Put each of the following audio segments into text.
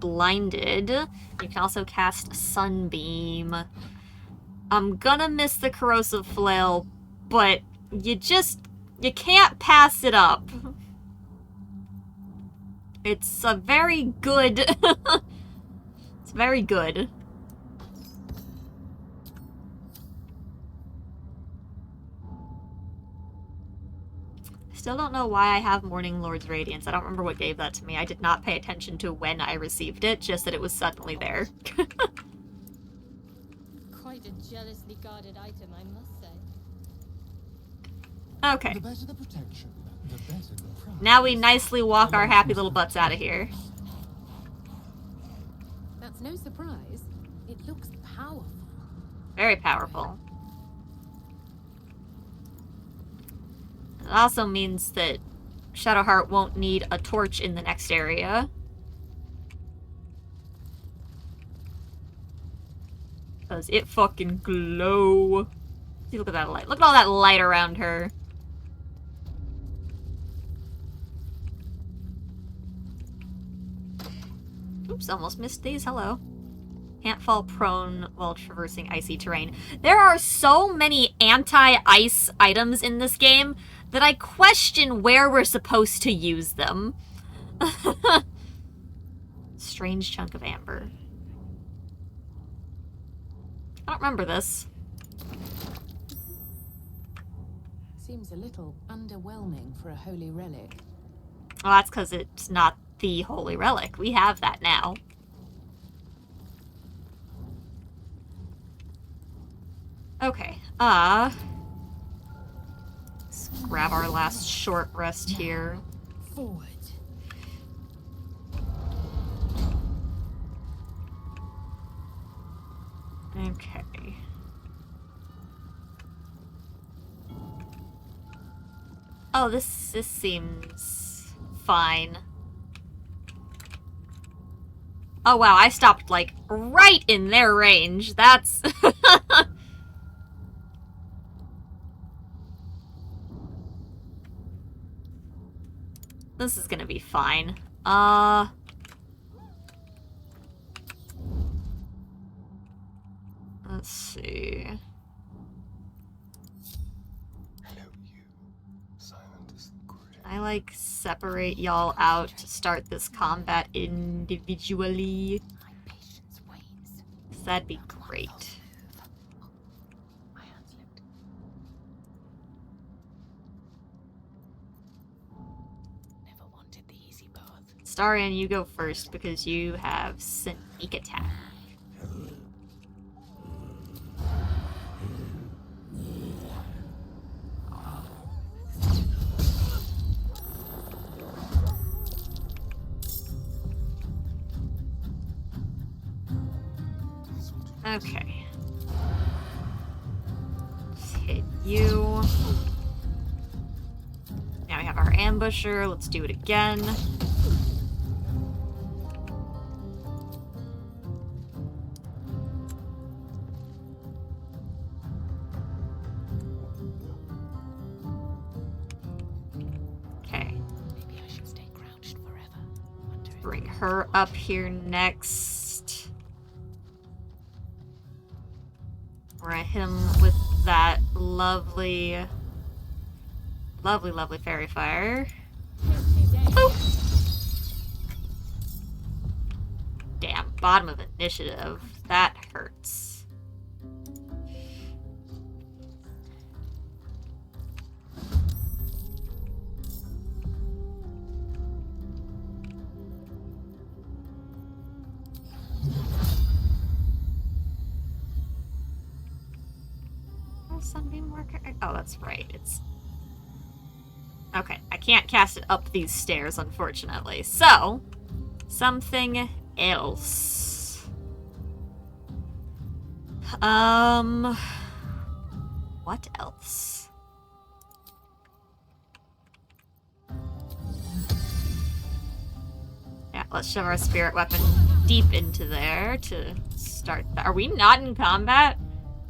blinded. You can also cast Sunbeam. I'm gonna miss the Corrosive Flail, but you can't pass it up. It's a very good... It's very good. Still don't know why I have Morning Lord's Radiance. I don't remember what gave that to me. I did not pay attention to when I received it, just that it was suddenly there. Quite a jealously guarded item, I must say. Okay. The better the protection, the better the price. Now we nicely walk our happy little butts out of here. That's no surprise. It looks powerful. Very powerful. It also means that Shadowheart won't need a torch in the next area. Because it fucking glow. See, look at that light. Look at all that light around her. Oops, almost missed these. Hello. Can't fall prone while traversing icy terrain. There are so many anti-ice items in this game that I question where we're supposed to use them. Strange chunk of amber. I don't remember this. Seems a little underwhelming for a holy relic. Well, that's because it's not the holy relic. We have that now. Okay, let's grab our last short rest here. Forward. Okay. Oh, this seems fine. Oh wow, I stopped, like, right in their range. That's... This is gonna be fine. Let's see. Hello, you. Silent as the grave. I like separate y'all out to start this combat individually. My patience wanes. That'd be great. My hand slipped. Never wanted the easy path. Starian, you go first because you have sneak attack. Okay. Let's hit you. Now we have our ambusher. Let's do it again. Okay. Maybe I should stay crouched forever. Bring her up here next. We're gonna hit him with that lovely fairy fire. Boop. Damn, bottom of initiative. That hurts. Sunbeam worker? Oh, that's right. It's... Okay, I can't cast it up these stairs, unfortunately. So, something else. What else? Yeah, let's shove our spirit weapon deep into there to start that. Are we not in combat?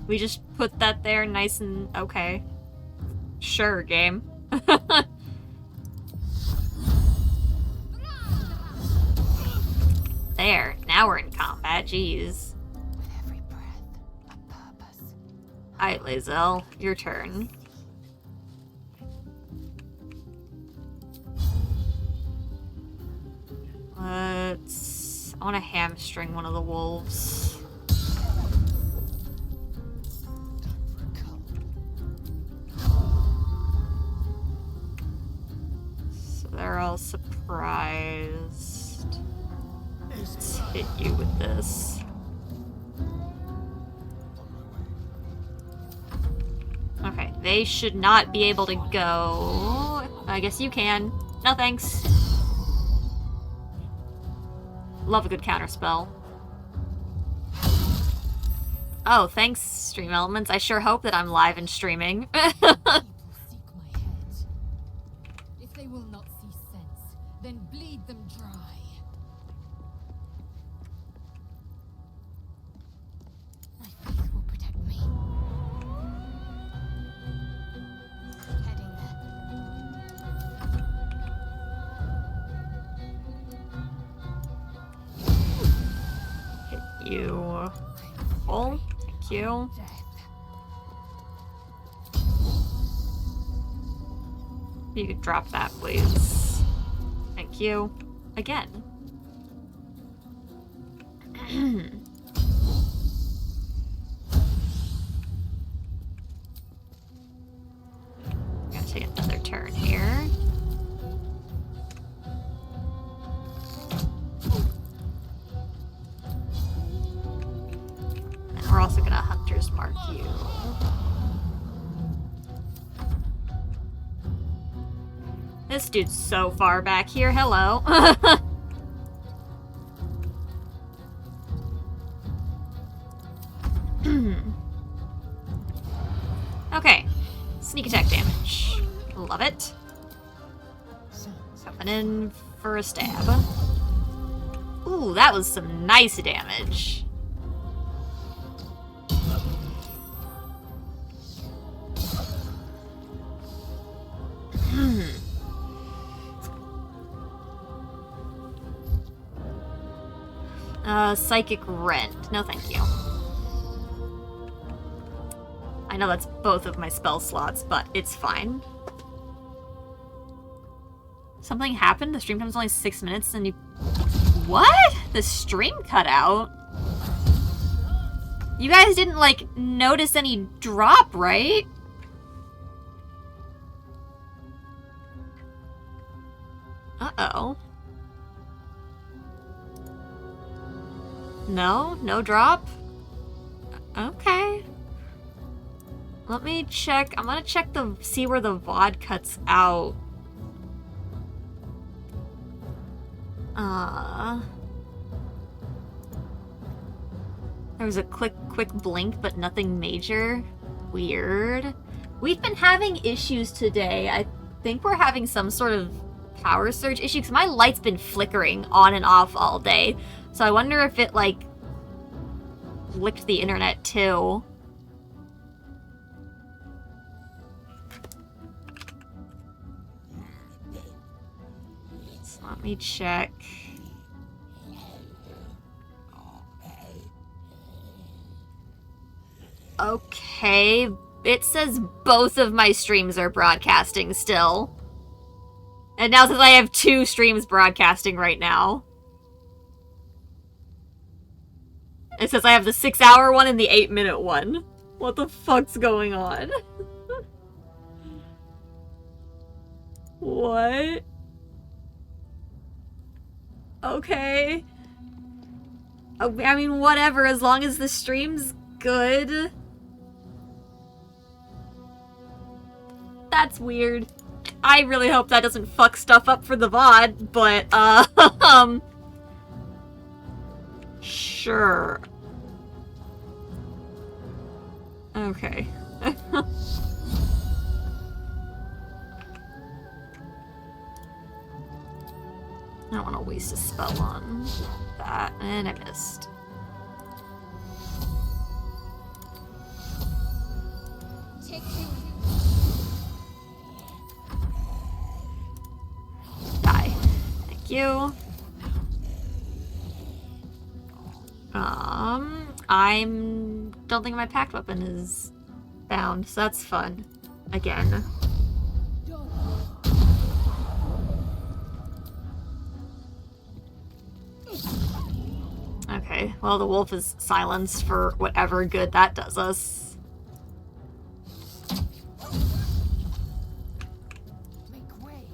We just put that there nice and okay. Sure, game. There, now we're in combat, jeez. With every breath, a purpose. Alright, Lae'zel, your turn. I want to hamstring one of the wolves. So they're all surprised. Let's hit you with this. Okay, they should not be able to go. I guess you can. No thanks. Love a good counterspell. Oh, thanks, Stream Elements. I sure hope that I'm live and streaming. People seek my head. If they will not see sense, then bleed them dry. My faith will protect me. Heading there. Hit you. Oh, thank you. Death. You could drop that, please. Thank you. Again. I'm gonna take another turn here. And we're also gonna Hunter's Mark you. This dude's so far back here. Hello. Okay. Sneak attack damage. Love it. Coming in for a stab. Ooh, that was some nice damage. Psychic Rend. No, thank you. I know that's both of my spell slots, but it's fine. Something happened? The stream time's only 6 minutes and you... What? The stream cut out? You guys didn't, like, notice any drop, right? Uh-oh. No? No drop? Okay. Let me check. I'm gonna check see where the VOD cuts out. There was a quick blink, but nothing major. Weird. We've been having issues today. I think we're having some sort of power surge issue, because my light's been flickering on and off all day. So I wonder if it, like, licked the internet, too. So let me check. Okay, it says both of my streams are broadcasting still. And now that I have 2 streams broadcasting right now. It says I have the 6-hour one and the 8-minute one. What the fuck's going on? What? Okay. I mean, whatever, as long as the stream's good. That's weird. I really hope that doesn't fuck stuff up for the VOD, but, sure. Okay. I don't want to waste a spell on that, and I missed. Die. Thank you. Don't think my packed weapon is bound, so that's fun. Again. Okay, well, the wolf is silenced for whatever good that does us. Make way.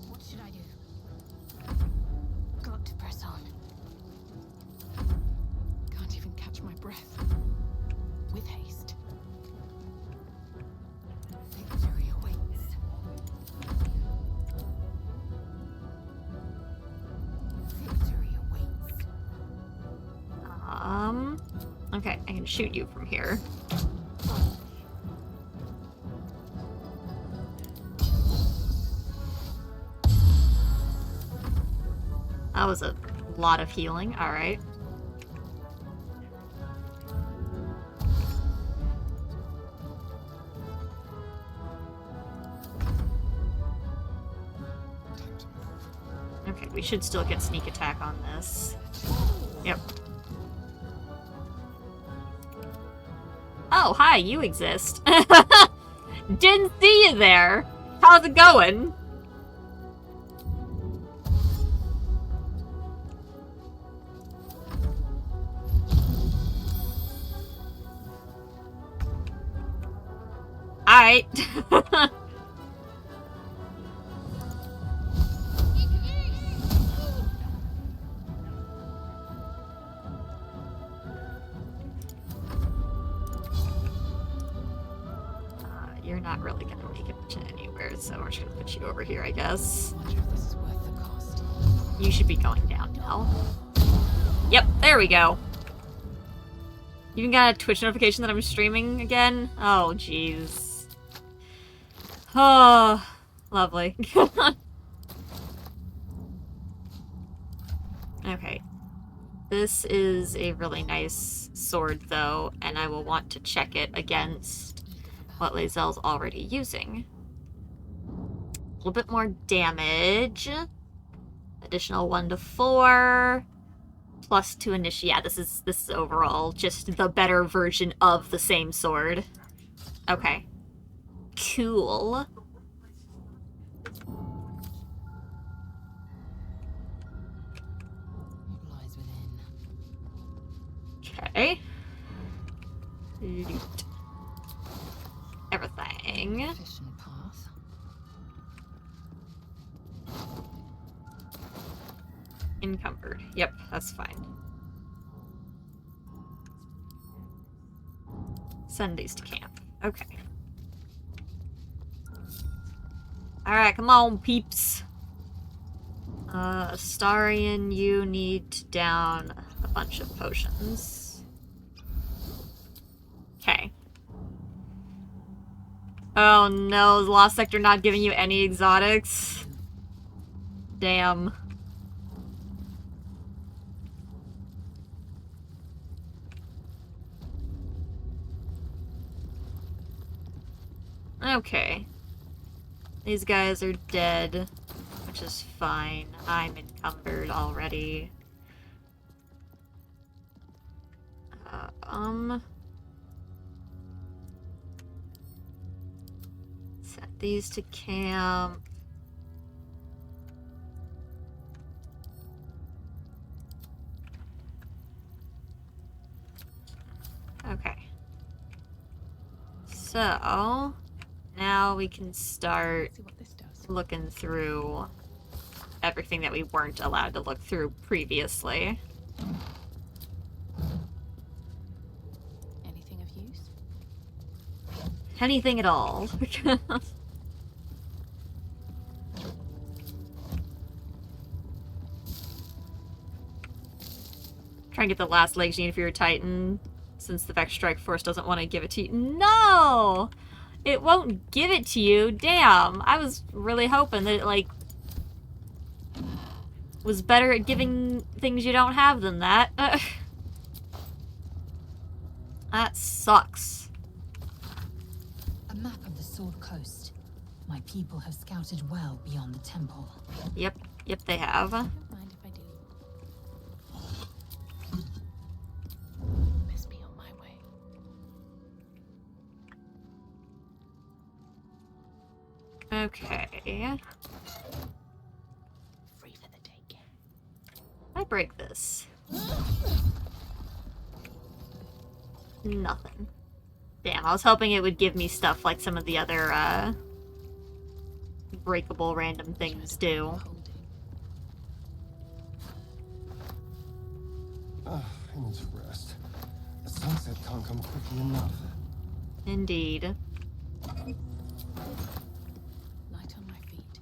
What should I do? Got to press on. Can't even catch my breath. With haste. Victory awaits. Victory awaits. Okay, I can shoot you from here. That was a lot of healing, alright. Okay, we should still get sneak attack on this. Yep. Oh, hi, you exist. Didn't see you there. How's it going? Alright. You're not really gonna make it anywhere, so we're just gonna put you over here, I guess. Wonder if this is worth the cost. You should be going down now. Yep, there we go. You even got a Twitch notification that I'm streaming again? Oh, jeez. Oh, lovely. Okay. This is a really nice sword, though, and I will want to check it against what Lae'zel's already using. A little bit more damage. Additional 1 to 4. Plus 2 initiate. Yeah, this is overall just the better version of the same sword. Okay. Cool. What lies within? Okay. Loot. Everything. Efficient path. Encumbered. Yep, that's fine. Send these to camp. Okay. Alright, come on, peeps. Astarion, you need to down a bunch of potions. Okay. Oh no, the Lost Sector not giving you any exotics? Damn. Okay. These guys are dead, which is fine. I'm encumbered already. Set these to camp. Okay. So, now we can start See what this does. looking through everything that we weren't allowed to look through previously. Anything of use? Anything at all. Try and get the last leg gene for your Titan, since the Vex Strike Force doesn't want to give it to you. No! It won't give it to you. Damn. I was really hoping that it, like, was better at giving things you don't have than that. That sucks. A map of the Sword Coast. My people have scouted well beyond the temple. Yep, they have. Don't mind if I do. Okay. Free for the taking. I break this. Nothing. Damn, I was hoping it would give me stuff like some of the other, breakable random things do. I need to rest. The sunset can't come quickly enough. Indeed. Light on my feet.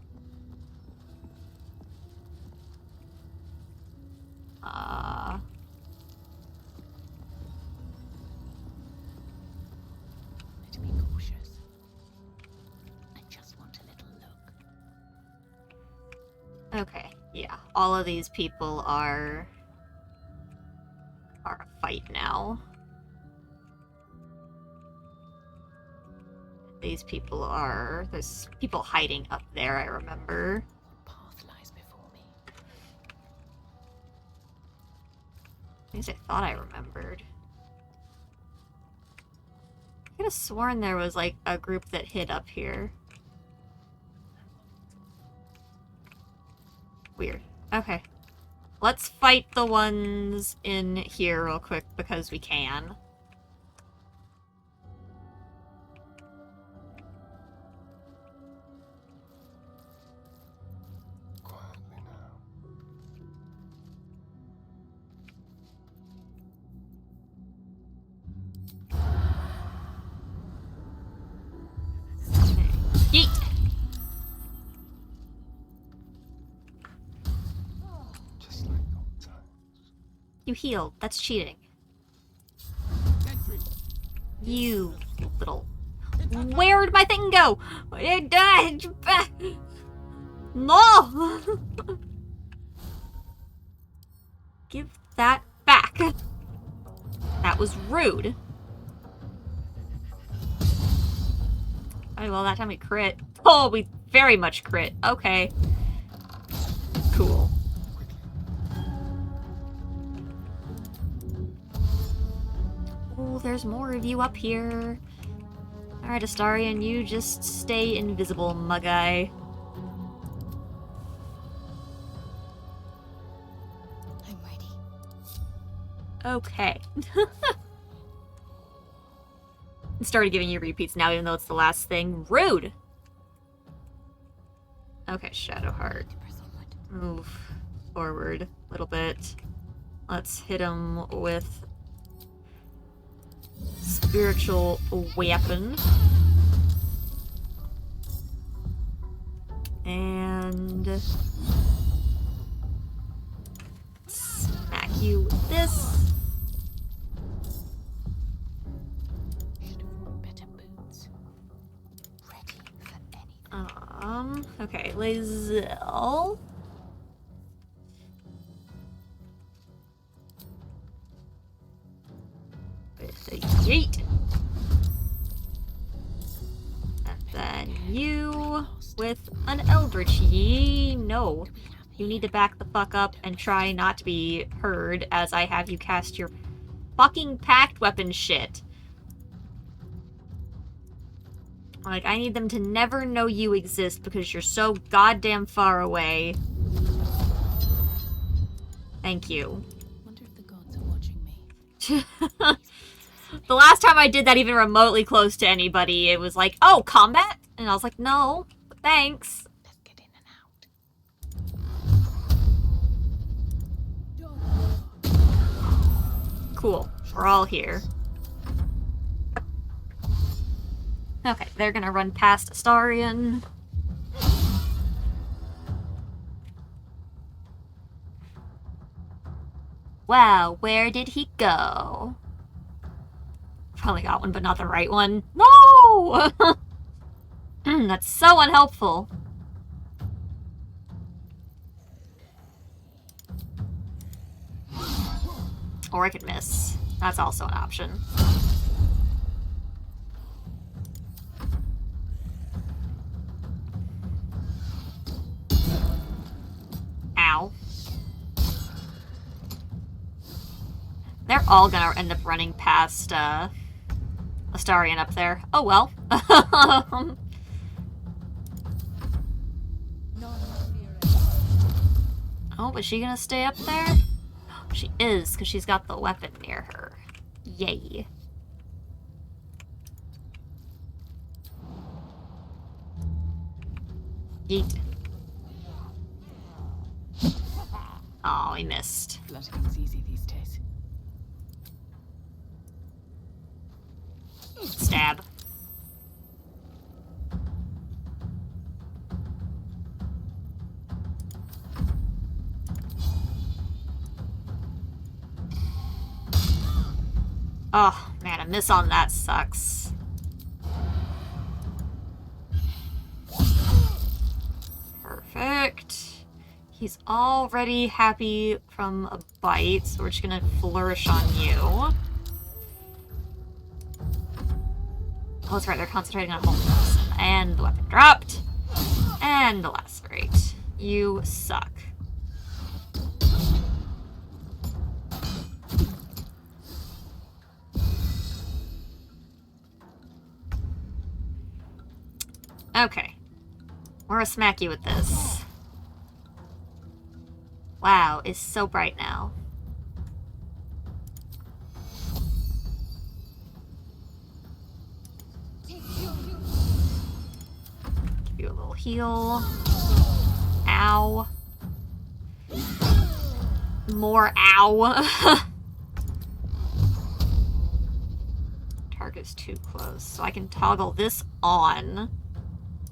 To be cautious. I just want a little look. Okay, yeah. All of these people are a fight now. These people are... There's people hiding up there, I remember. What path lies before me? At least I thought I remembered. I could have sworn there was, like, a group that hid up here. Weird. Okay. Let's fight the ones in here real quick, because we can. Quietly now. Yeet! Just like old times. You healed. That's cheating. You little... Where'd my thing go? It died! No! Give that back. That was rude. Oh, well, that time we crit. Oh, we very much crit. Okay. Cool. Oh, there's more of you up here. Alright, Astarion, you just stay invisible, my guy. I'm ready. Okay. It started giving you repeats now, even though it's the last thing. Rude! Okay, Shadowheart. Move forward a little bit. Let's hit him with spiritual weapon. And smack you with this. Should have worn better boots. Ready for anything. Okay, Lae'zel. With a yeet. And then you with an Eldritch Yee. No. You need to back the fuck up and try not to be heard as I have you cast your fucking pact weapon shit. Like, I need them to never know you exist because you're so goddamn far away. Thank you. Wonder if the gods are watching me. The last time I did that even remotely close to anybody, it was like, oh, combat? And I was like, no, thanks. Let's get in and out. Cool. We're all here. Okay, they're gonna run past Astarion. Wow, where did he go? Probably got one, but not the right one. No! That's so unhelpful. Or I could miss. That's also an option. Ow. They're all gonna end up running past, Astarion up there. Oh well. Oh, is she gonna stay up there? She is, because she's got the weapon near her. Yay. Yeet. Oh, he missed. Blood comes easy these days. Stab. Oh, man, a miss on that sucks. Perfect. He's already happy from a bite, so we're just gonna flourish on you. Oh, that's right, they're concentrating on holding us. And the weapon dropped. And the lacerate. You suck. Okay. We're gonna smack you with this. Wow, it's so bright now. Give you a little heal. Ow. More ow. Target's too close, so I can toggle this on,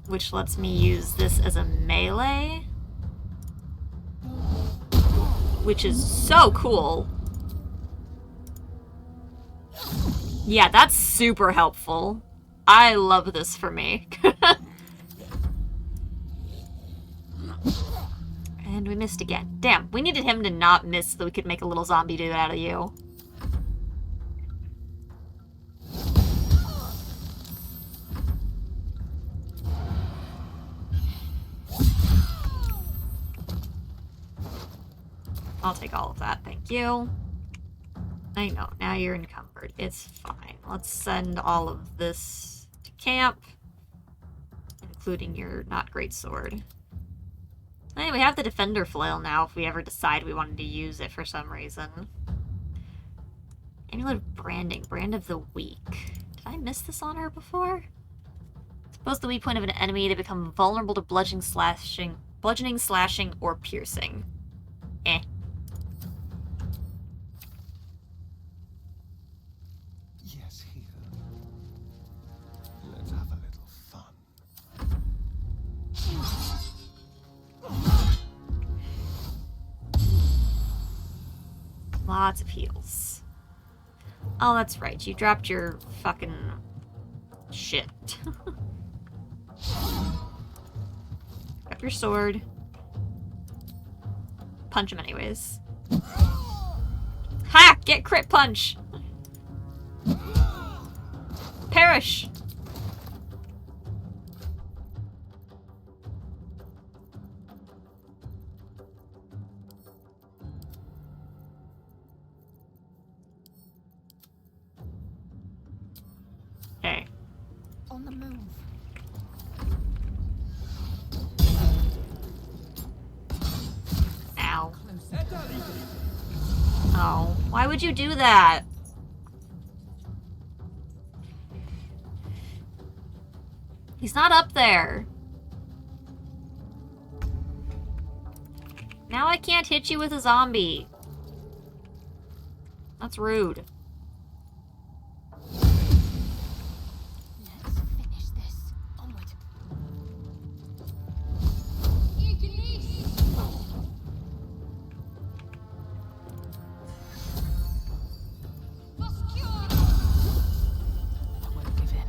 which lets me use this as a melee. Which is so cool. Yeah, that's super helpful. I love this for me. And we missed again. Damn, we needed him to not miss so we could make a little zombie dude out of you. I'll take all of that, thank you. I know, now you're encumbered. It's fine. Let's send all of this to camp, including your not great sword. Hey, we have the defender flail now if we ever decide we wanted to use it for some reason. Amulet branding, brand of the weak. Did I miss this on her before? Suppose the weak point of an enemy, they become vulnerable to bludgeoning, slashing, or piercing. Eh. Yes, here. Let's have a little fun. Lots of heals. Oh, that's right. You dropped your fucking shit. Grab your sword. Punch him anyways. Ha! Get crit punch! Perish! Okay. On the move. Ow. Oh, why would you do that? He's not up there. Now I can't hit you with a zombie. That's rude. Let's finish this. Onward. I won't give in.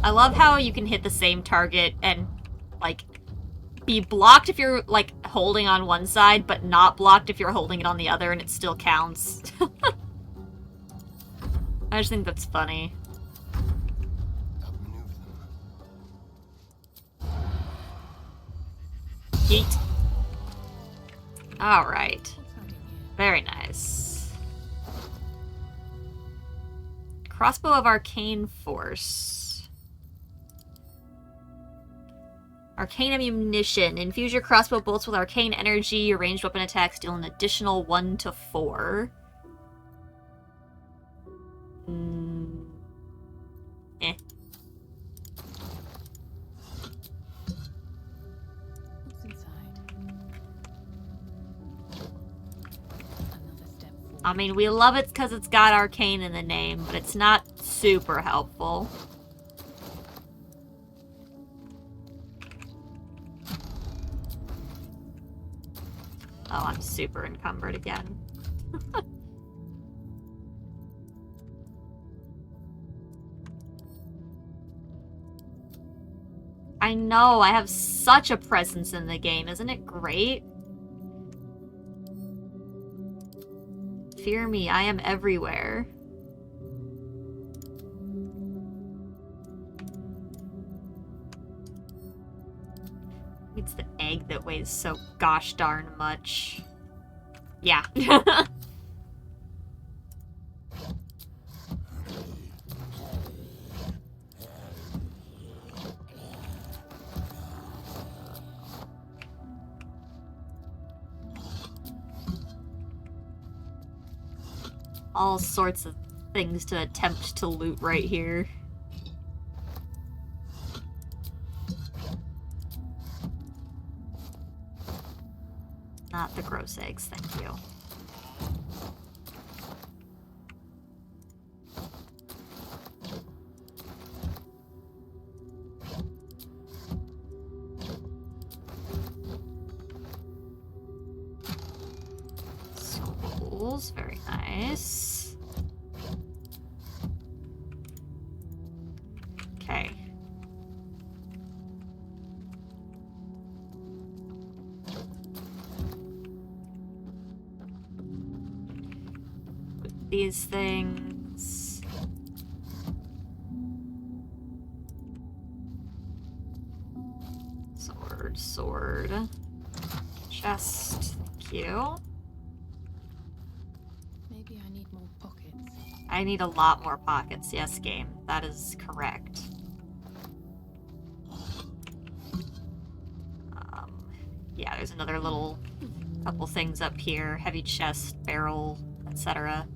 I love how you can hit the same target and, like, be blocked if you're, like, holding on one side, but not blocked if you're holding it on the other, and it still counts. I just think that's funny. Outmaneuver them. Yeet. Alright. What's hiding here? Very nice. Crossbow of Arcane Force. Arcane Ammunition. Infuse your crossbow bolts with arcane energy. Your ranged weapon attacks deal an additional 1 to 4. Eh. What's inside? Another step forward. I mean, we love it because it's got arcane in the name, but it's not super helpful. Oh, I'm super encumbered again. I know, I have such a presence in the game. Isn't it great? Fear me, I am everywhere. It's the egg that weighs so gosh darn much. Yeah. All sorts of things to attempt to loot right here. Not the gross eggs, thank you. Skulls, very nice. Okay. These things. Sword, sword. Chest, thank you. Maybe I need more pockets. I need a lot more pockets, yes, game. That is correct. Yeah, there's another little couple things up here. Heavy chest, barrel, etc.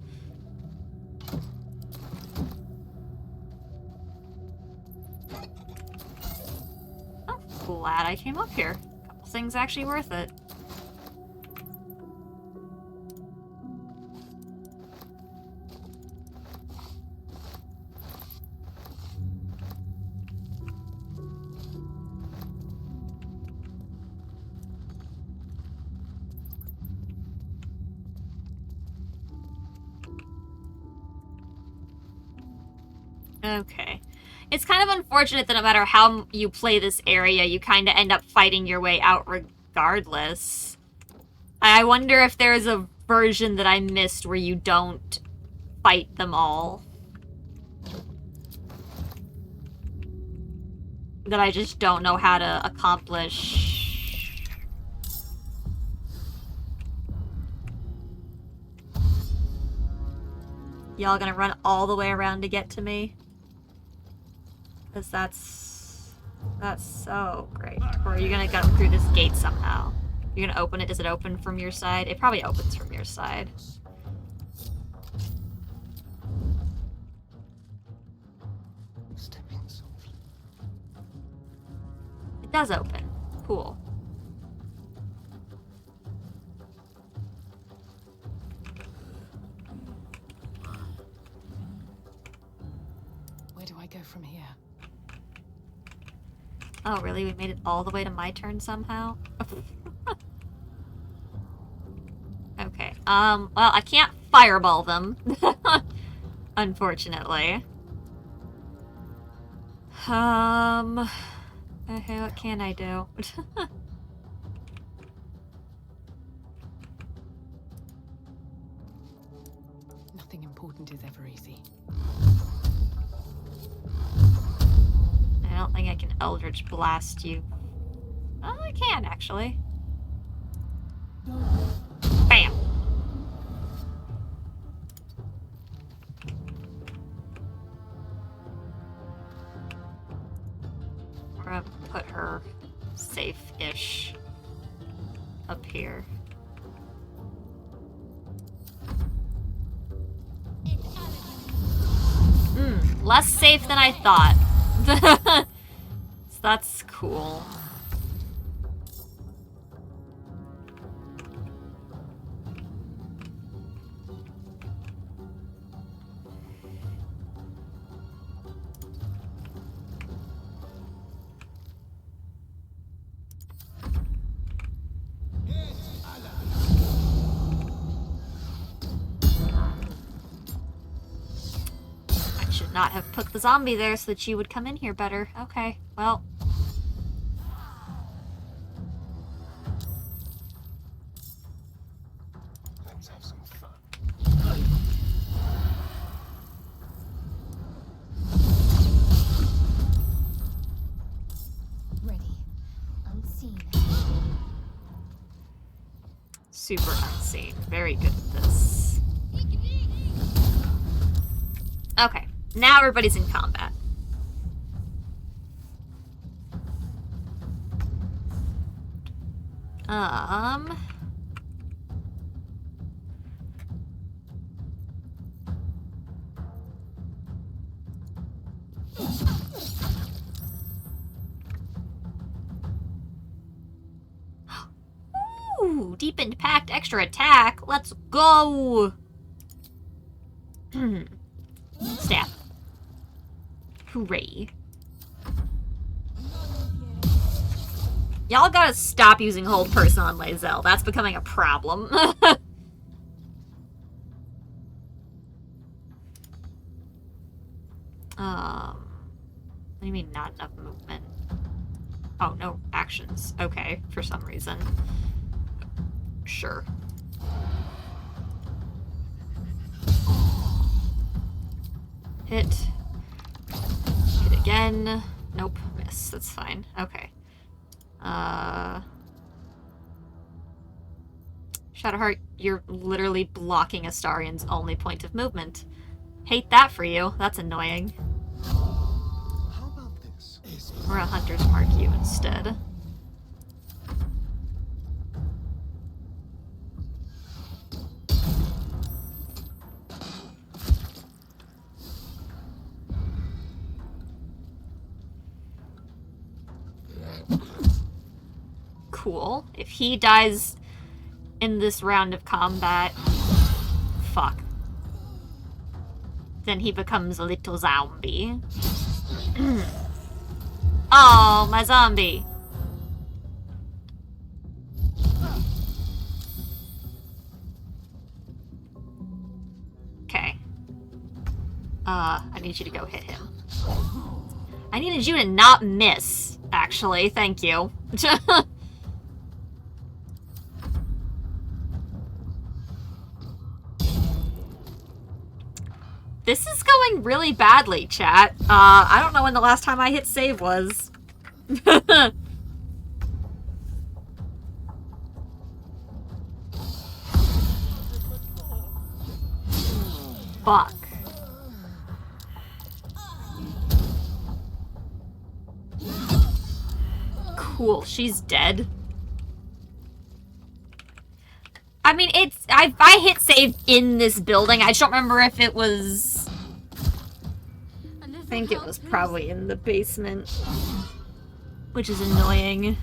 Oh, glad I came up here. A couple things actually worth it. Okay. It's kind of unfortunate that no matter how you play this area, you kind of end up fighting your way out regardless. I wonder if there's a version that I missed where you don't fight them all. That I just don't know how to accomplish. Y'all gonna run all the way around to get to me? Because that's so great. Or are you gonna go through this gate somehow? You're gonna open it? Does it open from your side? It probably opens from your side. Stepping softly. It does open. Cool. Where do I go from here? Oh, really? We made it all the way to my turn somehow? Okay. Well, I can't fireball them. Unfortunately. Okay, what can I do? Nothing important is ever easy. I don't think I can Eldritch Blast you. Oh, I can, actually. Bam! We're gonna put her safe-ish up here. Less safe than I thought. So that's cool. Should not have put the zombie there so that you would come in here better. Okay, well. Let's have some fun. Ready. Unseen. Super unseen. Very good at this. Okay, now everybody's in combat. Ooh, deepened pact, extra attack. Let's go. Stab. Hooray. Y'all gotta stop using hold person on Lae'zel. That's becoming a problem. What do you mean not enough movement? Oh, no actions. Okay, for some reason. Sure. Hit. Hit again. Nope, miss. That's fine. Okay. Shadowheart, you're literally blocking Astarion's only point of movement. Hate that for you. That's annoying. How about this? We're gonna Hunter's Mark you instead. Cool. If he dies in this round of combat, fuck. Then he becomes a little zombie. Oh, my zombie. Okay. I need you to go hit him. I needed you to not miss, actually. Thank you. This is going really badly, chat. I don't know when the last time I hit save was. Fuck. Cool, she's dead. I mean, I hit save in this building. I just don't remember if it was... I think it was probably in the basement. Which is annoying.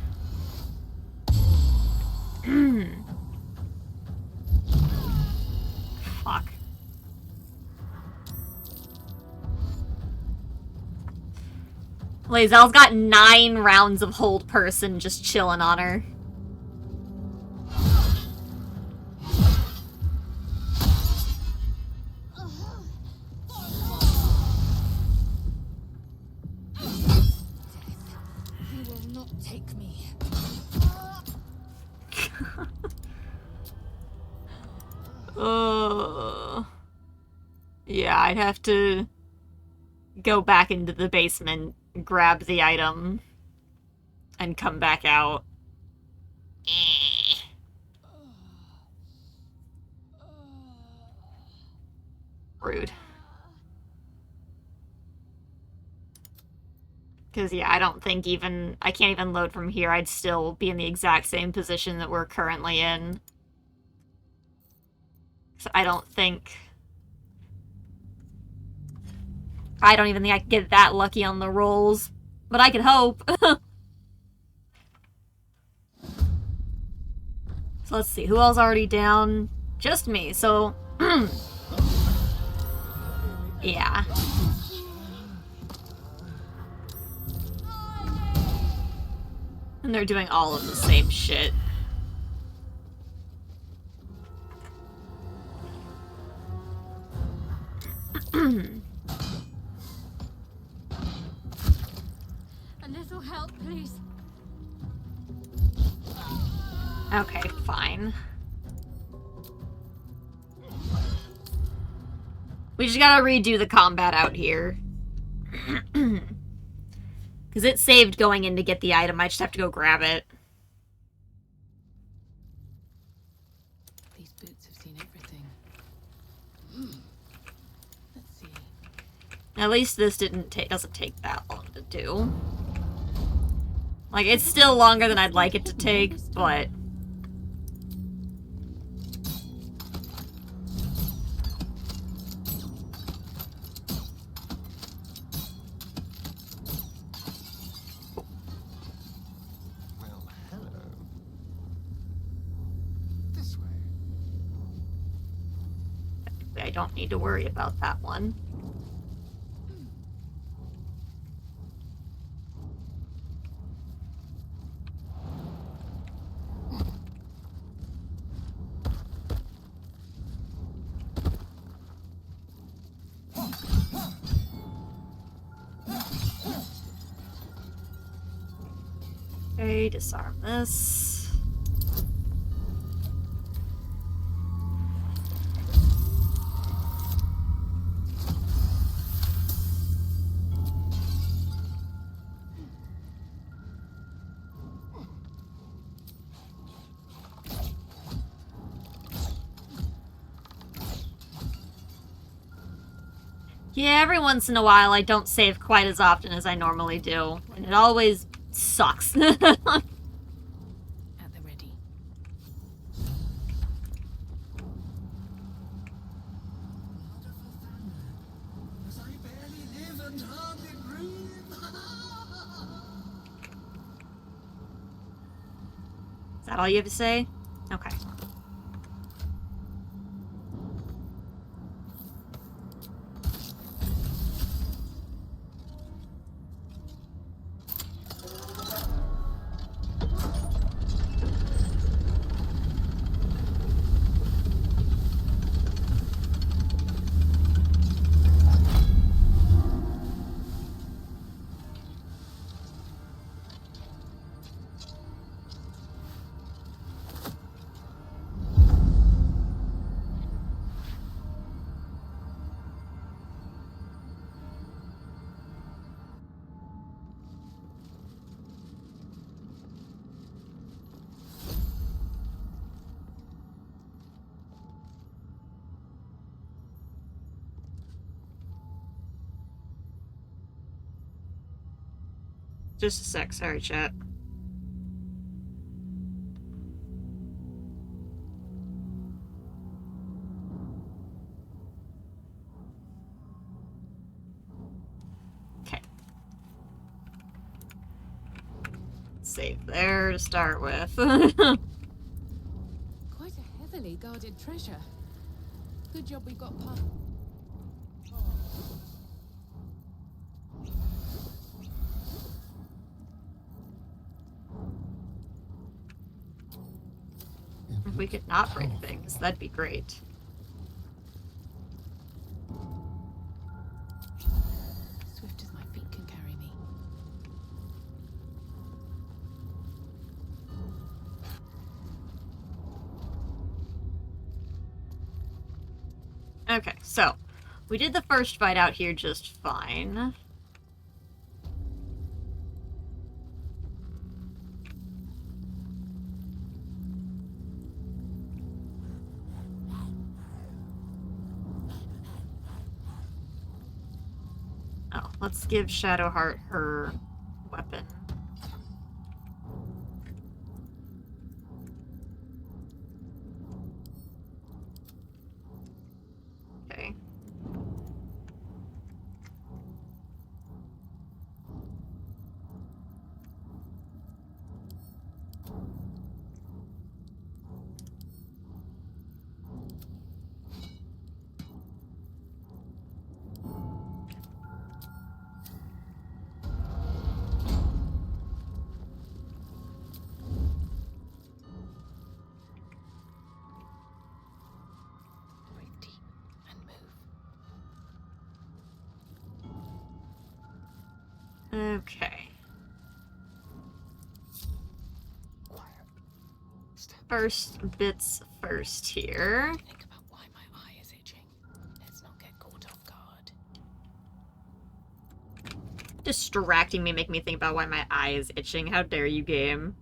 Fuck. Lae'zel's got 9 rounds of hold person just chilling on her. Yeah, I'd have to go back into the basement, grab the item, and come back out. Rude. Because, yeah, I don't think even... I can't even load from here. I'd still be in the exact same position that we're currently in. So I don't think... I don't even think I could get that lucky on the rolls. But I could hope. So let's see. Who else already down? Just me. So... yeah. And they're doing all of the same shit. A little help, please. Okay, fine. We just gotta redo the combat out here. Because it saved going in to get the item. I just have to go grab it. These boots have seen everything. Let's see. At least this doesn't take that long to do. Like, it's still longer than I'd like it to take, but... Well, hello. This way. I don't need to worry about that one. Okay, disarm this. Yeah, every once in a while I don't save quite as often as I normally do, and it always sucks. At the ready. As I barely live and hardly breathe. Is that all you have to say? Okay. Just a sec, sorry, chat. Okay. Save there to start with. Quite a heavily guarded treasure. Good job we got past. If we could not break things, that'd be great. Swift as my feet can carry me. Okay, so we did the first fight out here just fine. Oh, let's give Shadowheart her weapon. Okay. Breathe deep and move. Okay. Quiet. Stand. First bits first here. Think about why my eye is itching. Let's not get caught off guard. Distracting me, make me think about why my eye is itching. How dare you, game?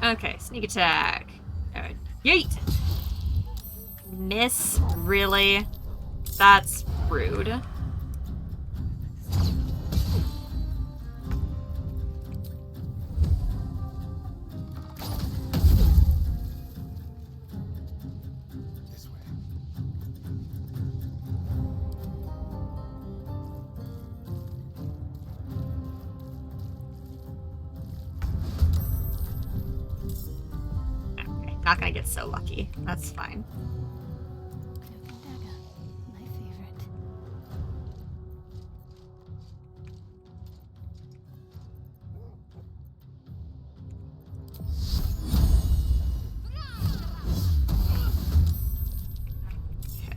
Okay, sneak attack. Alright. Yeet! Miss? Really? That's rude. This way. Okay, not gonna get so lucky. That's fine. Cloak and dagger. My favorite.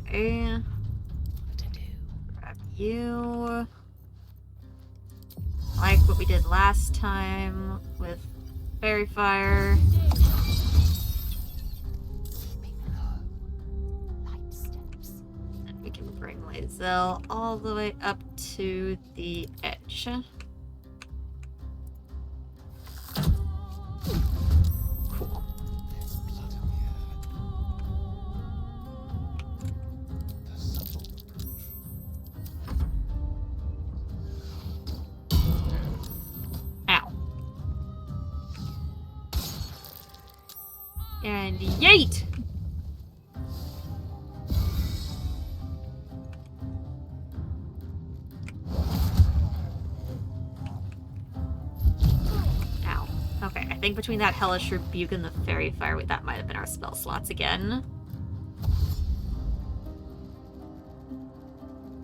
Okay. What to do? Grab you. Like what we did last time with Fairy Fire. Keeping low. Light steps. And we can bring Lae'zel all the way up to the edge. Cool. There's blood in the air. The subtle approach. Ow. And yeet! Ow. Okay, I think between that Hellish Rebuke and the Fairy Fire, that might have been our spell slots again.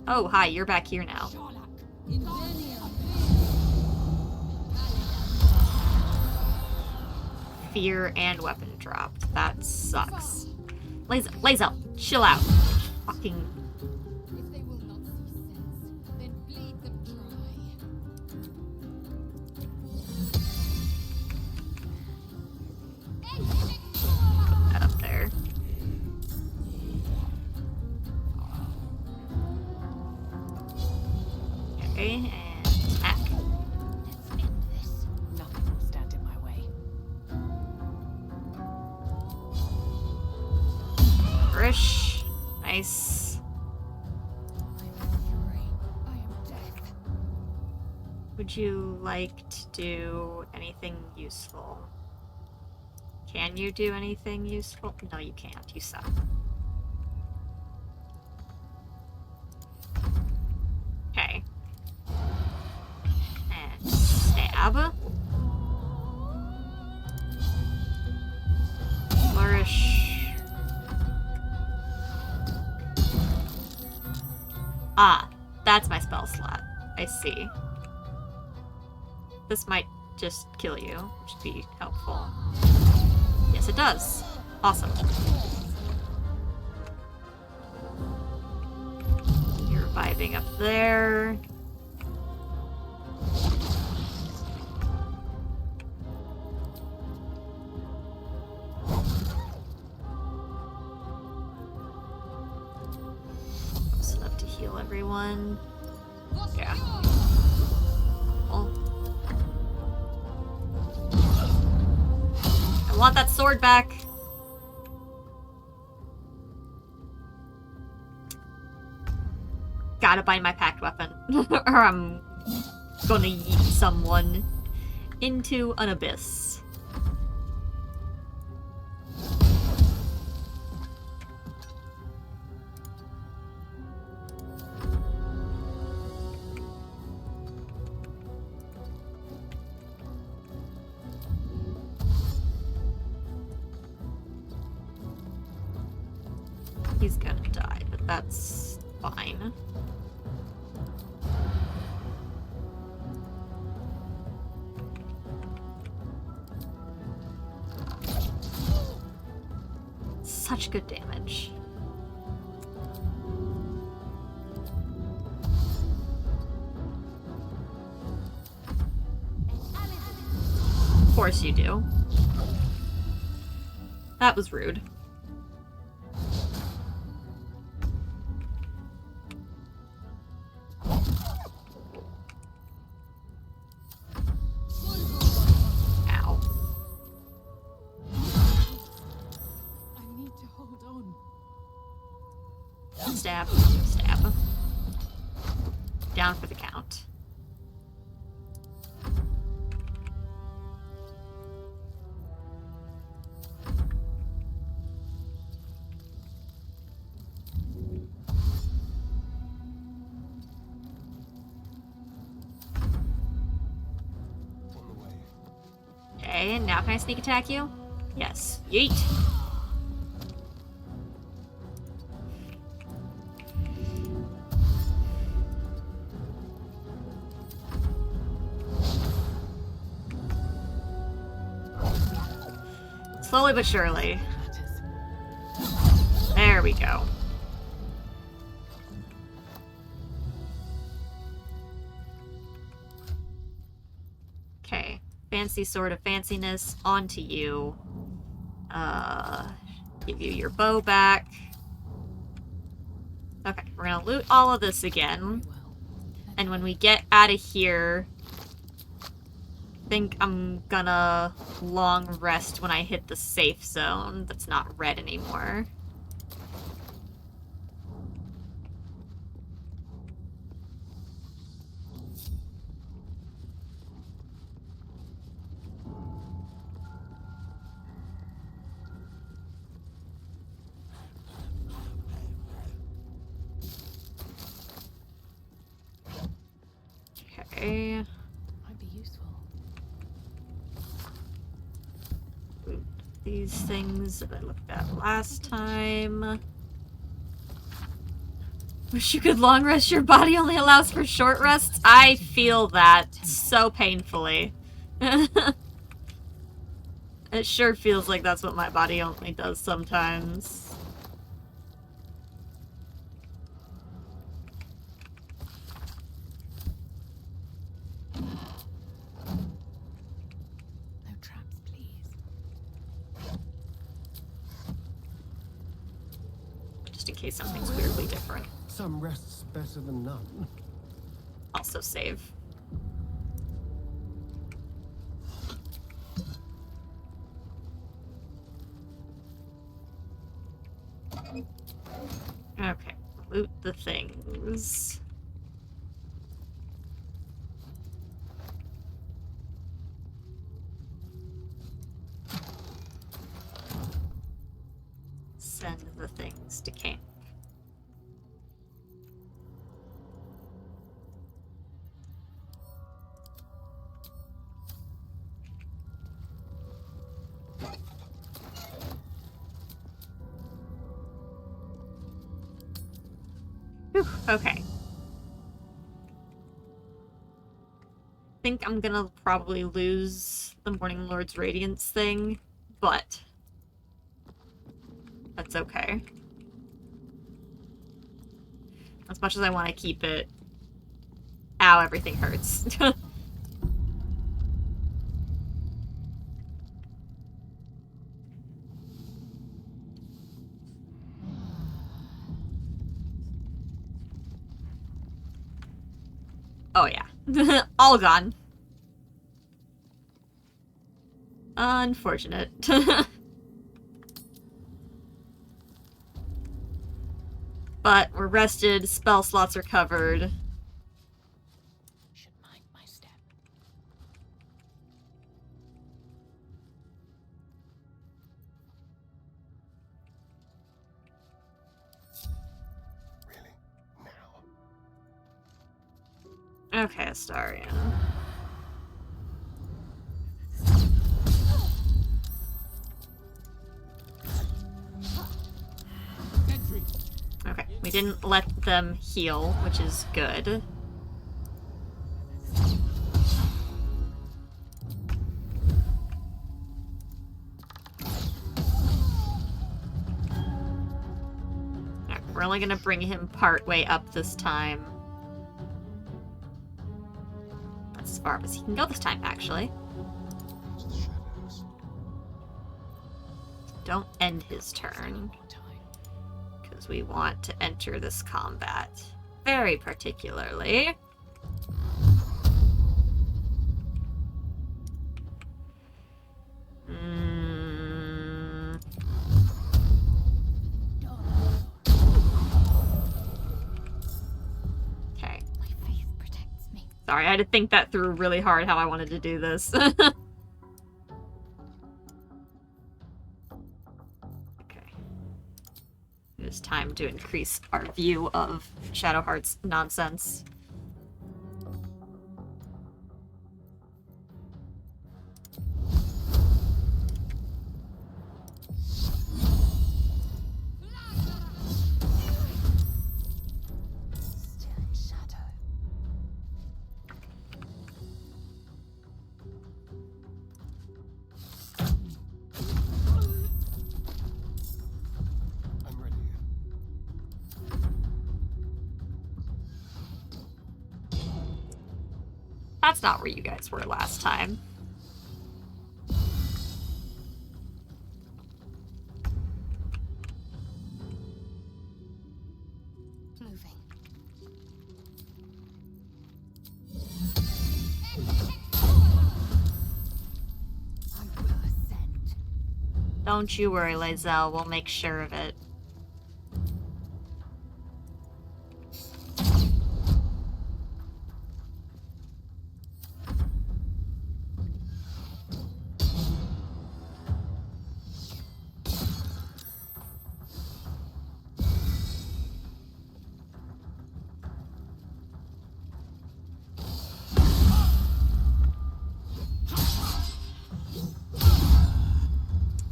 Oh, hi, you're back here now. Fear and weapon dropped. That sucks. Lae'zel, chill out. Fucking. If they will not see sense, then bleed them dry. That up there. Okay, and attack. Let's end this. Nothing will stand in my way. Grish. Nice. I'm fury. I am death. Would you like to do anything useful? Can you do anything useful? No, you can't. You suck. Okay. And stab. Flourish. Ah, that's my spell slot. I see. This might just kill you, which would be helpful. Yes, it does. Awesome. You're reviving up there. Close enough to heal everyone. Yeah. Well, I want that sword back. gotta bind my packed weapon, or I'm gonna yeet someone into an abyss. He's gonna die, but that's fine. Such good damage. Of course you do. That was rude. Ow. I need to hold on. Stab. Stab. Down for the count. On the way. Okay, and now can I sneak attack you? Yes. Yeet. Slowly but surely. There we go. Okay. Fancy sword of fanciness onto you. Give you your bow back. Okay, we're gonna loot all of this again. And when we get out of here, I think I'm gonna long rest when I hit the safe zone that's not red anymore. Okay. Might be useful. These things that I looked at last time. Wish you could long rest. Your body only allows for short rests. I feel that so painfully. It sure feels like that's what my body only does sometimes. No traps, please. Just in case something's weirdly different. Some rest's better than none. Also save. Okay, loot the things. Send the things to camp. Whew, okay. Think I'm gonna probably lose the Morning Lord's Radiance thing, but that's okay. As much as I want to keep it. Ow, everything hurts. Oh yeah. All gone. Unfortunate. But we're rested, spell slots are covered. Should mind my step. Really? Now? Okay, Astarion. Sentry! Okay, we didn't let them heal, which is good. Alright, we're only gonna bring him part way up this time. That's as far as he can go this time, actually. It's the shadows. Don't end his turn, because we want to enter this combat very particularly. Okay. My faith protects me. Sorry, I had to think that through really hard how I wanted to do this. Okay. It is time to increase our view of Shadowheart's nonsense. Still in shadow. I'm ready. That's not where you guys were last time. Moving. I will ascend. Don't you worry, Lae'zel. We'll make sure of it.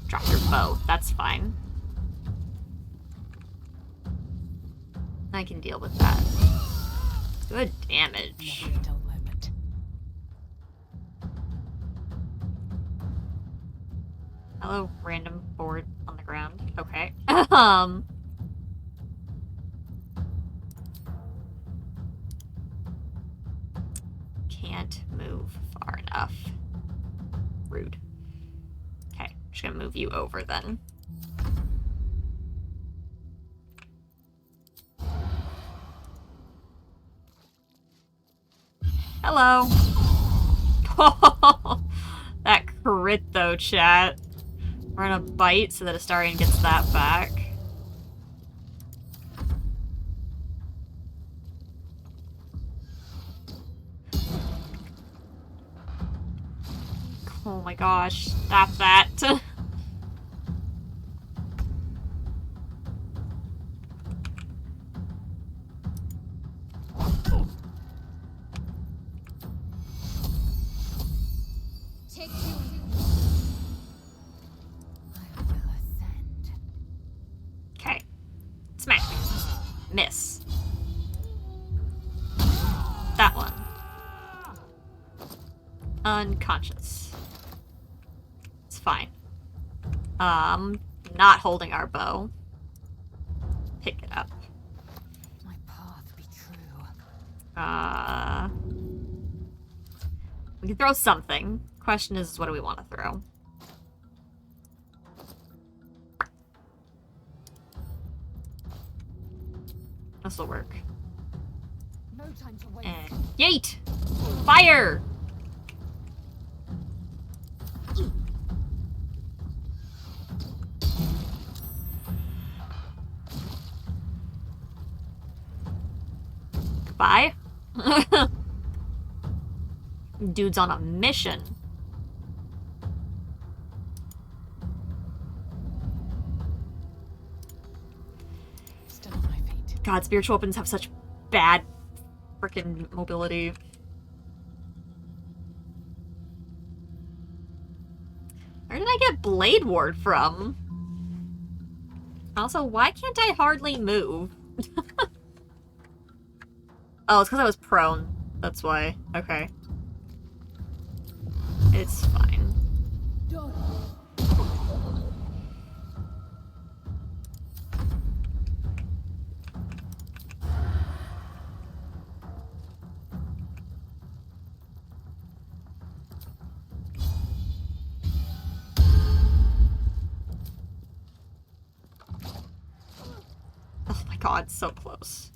Drop your bow. That's fine. I can deal with that. Good damage. Never a dull moment. Hello, random board on the ground. Okay. Can't move far enough. Rude. Okay, just gonna move you over then. Hello. That crit though, chat. We're gonna bite so that Astarion gets that back. Oh my gosh, stop that. Take you. I will ascend. Okay. Smack. Miss. That one. Unconscious. It's fine. Not holding our bow. Pick it up. My path be true. We can throw something. Question is, what do we want to throw? This'll work. No time to waste. And yeet! Fire! by. Dude's on a mission. Still on my feet. God, spiritual weapons have such bad freaking mobility. Where did I get Blade Ward from? Also, why can't I hardly move? Oh, it's because I was prone. That's why. Okay. It's fine. Oh my god, so close.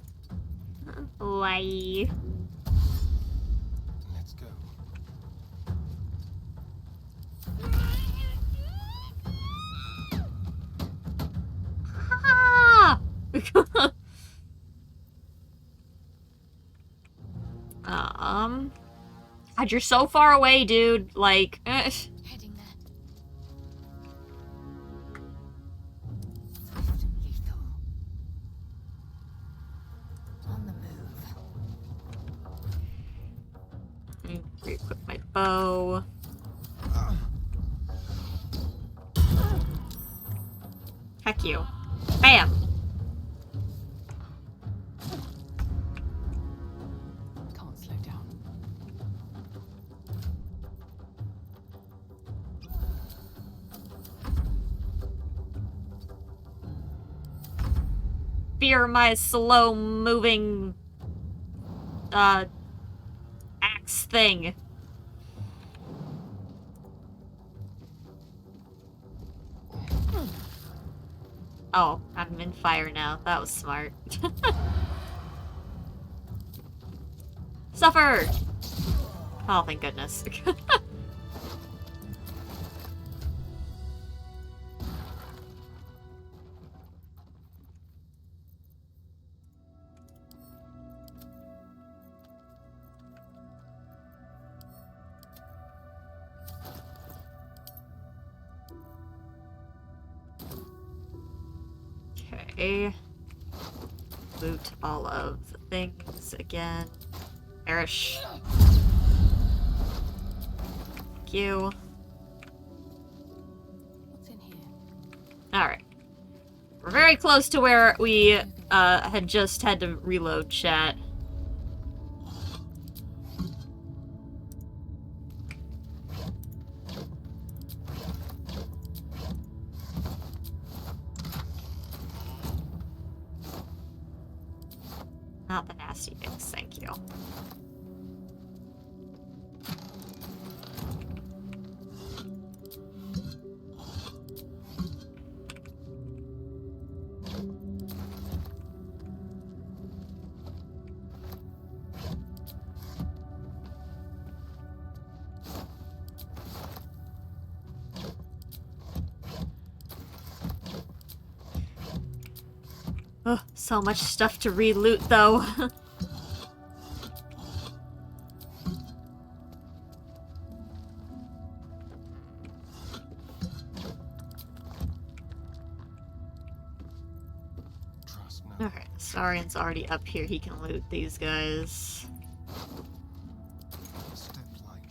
Why? Let's go. Ah! God, you're so far away, dude. Like, Heading there. Swift and lethal. On the move. re-equip my bow. Heck you. Bam! Can't slow down. Fear my slow-moving, axe thing. Oh, I'm in fire now. That was smart. Suffer! Oh, thank goodness. Okay. Loot all of the things again. Perish. Thank you. What's in here? Alright. We're very close to where we had just had to reload chat. Not the nasty things, thank you. Oh, so much stuff to re-loot, though. Trust no. Alright, Saurian's already up here. He can loot these guys. Step lightly.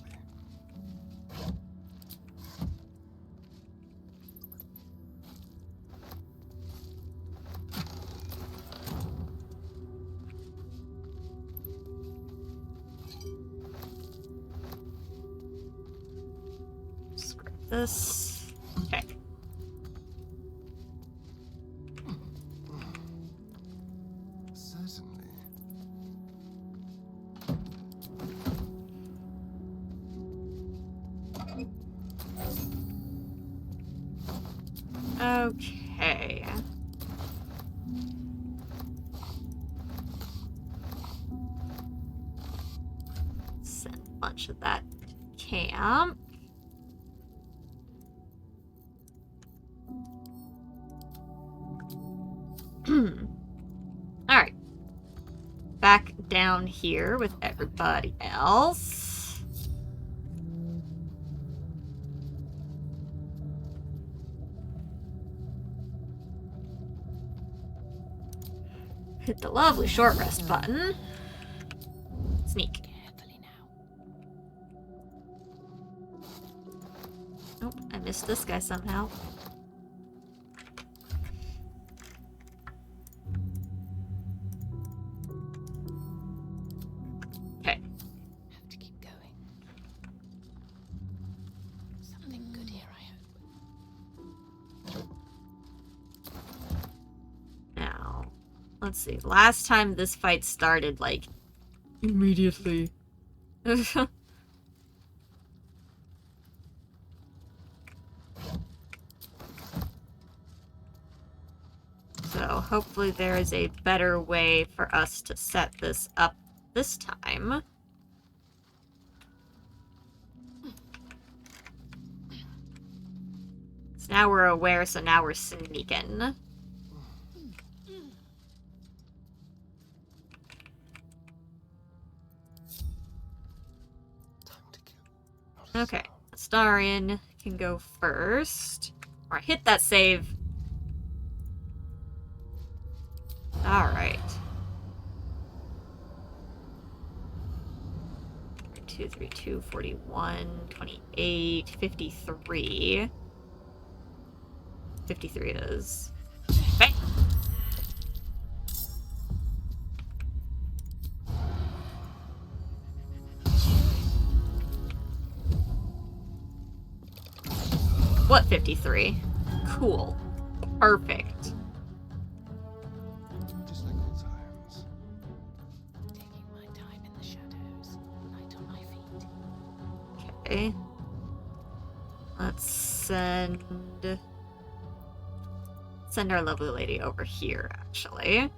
Scrap this. Okay. Certainly. Okay. Send a bunch of that to camp. Alright. Back down. down here with everybody else. Hit the lovely short rest button. Sneak. Carefully now. Nope, I missed this guy somehow. Okay. Have to keep going. Something good here, I hope. Now, let's see. Last time this fight started, like, immediately. So, hopefully there is a better way for us to set this up this time. So now we're aware, so now we're sneaking. Time to kill. Not a Okay, sound. Astarion can go first. Or hit that save. Alright. 2, 3, 2, 41, 28, 53. 53 it is. Okay. What 53? Cool. Perfect. Just like old times. Taking my time in the shadows, light on my feet. Okay. Let's send our lovely lady over here, actually.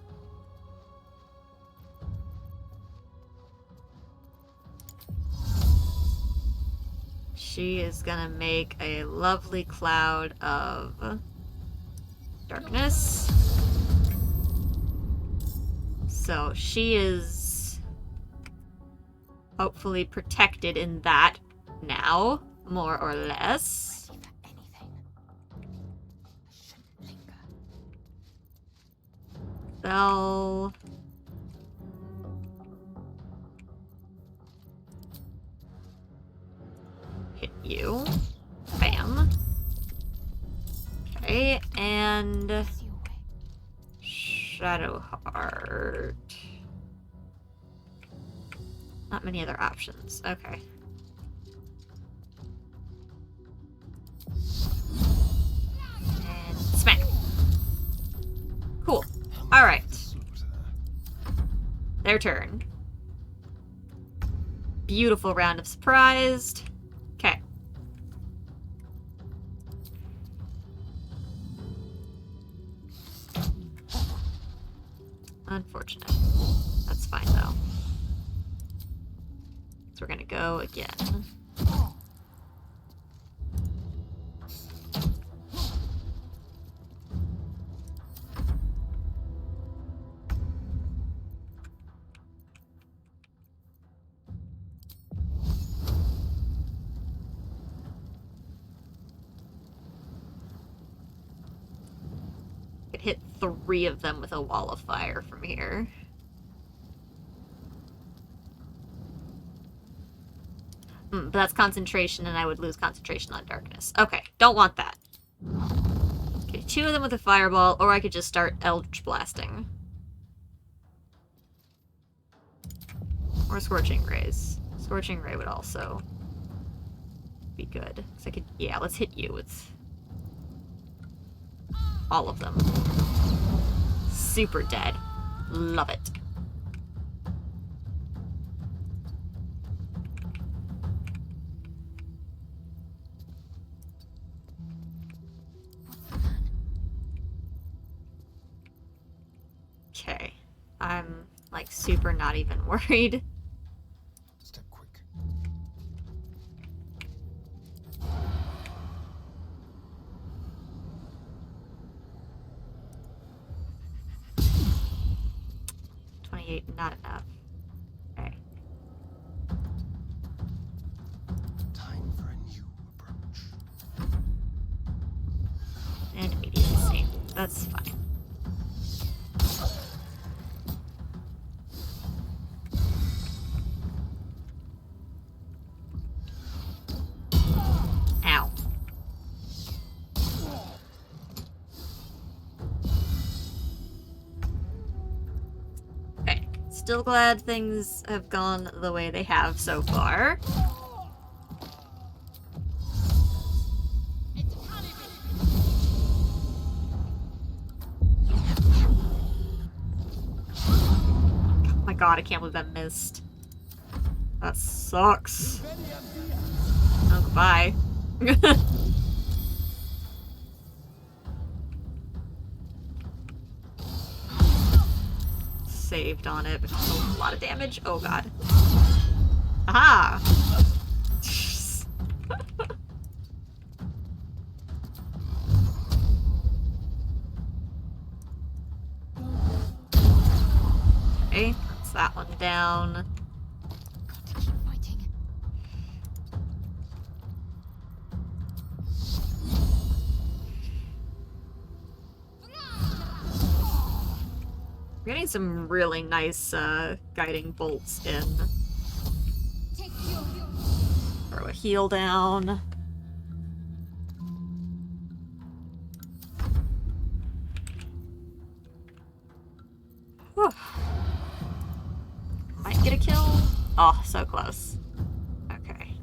She is gonna make a lovely cloud of darkness. So she is hopefully protected in that now, more or less. Ready for anything. I shouldn't linger. Bell. Hit you. Bam. Okay, and See your way. Shadowheart. Not many other options. Okay. And smack. Cool. Alright. Their turn. Beautiful round of surprised. Okay. Unfortunate. That's fine though. So we're gonna go again. Could hit 3 of them with a wall of fire from here. But that's concentration, and I would lose concentration on darkness. Okay, don't want that. Okay, 2 of them with a fireball, or I could just start Eldritch Blasting. Or Scorching Rays. Scorching Ray would also be good. Because I could, yeah, let's hit you with all of them. Super dead. Love it. Okay. I'm, like, super not even worried. Step quick. Not enough. That's fine. Ow. Okay. Still glad things have gone the way they have so far. Oh my god, I can't believe that missed. That sucks. Oh, goodbye. Saved on it, but a lot of damage. Oh god. Aha! Okay, that's that one down. Got to keep fighting. We're getting some really nice guiding bolts in. Take your Throw a heal down. Whew. Might get a kill. Oh, so close. Okay.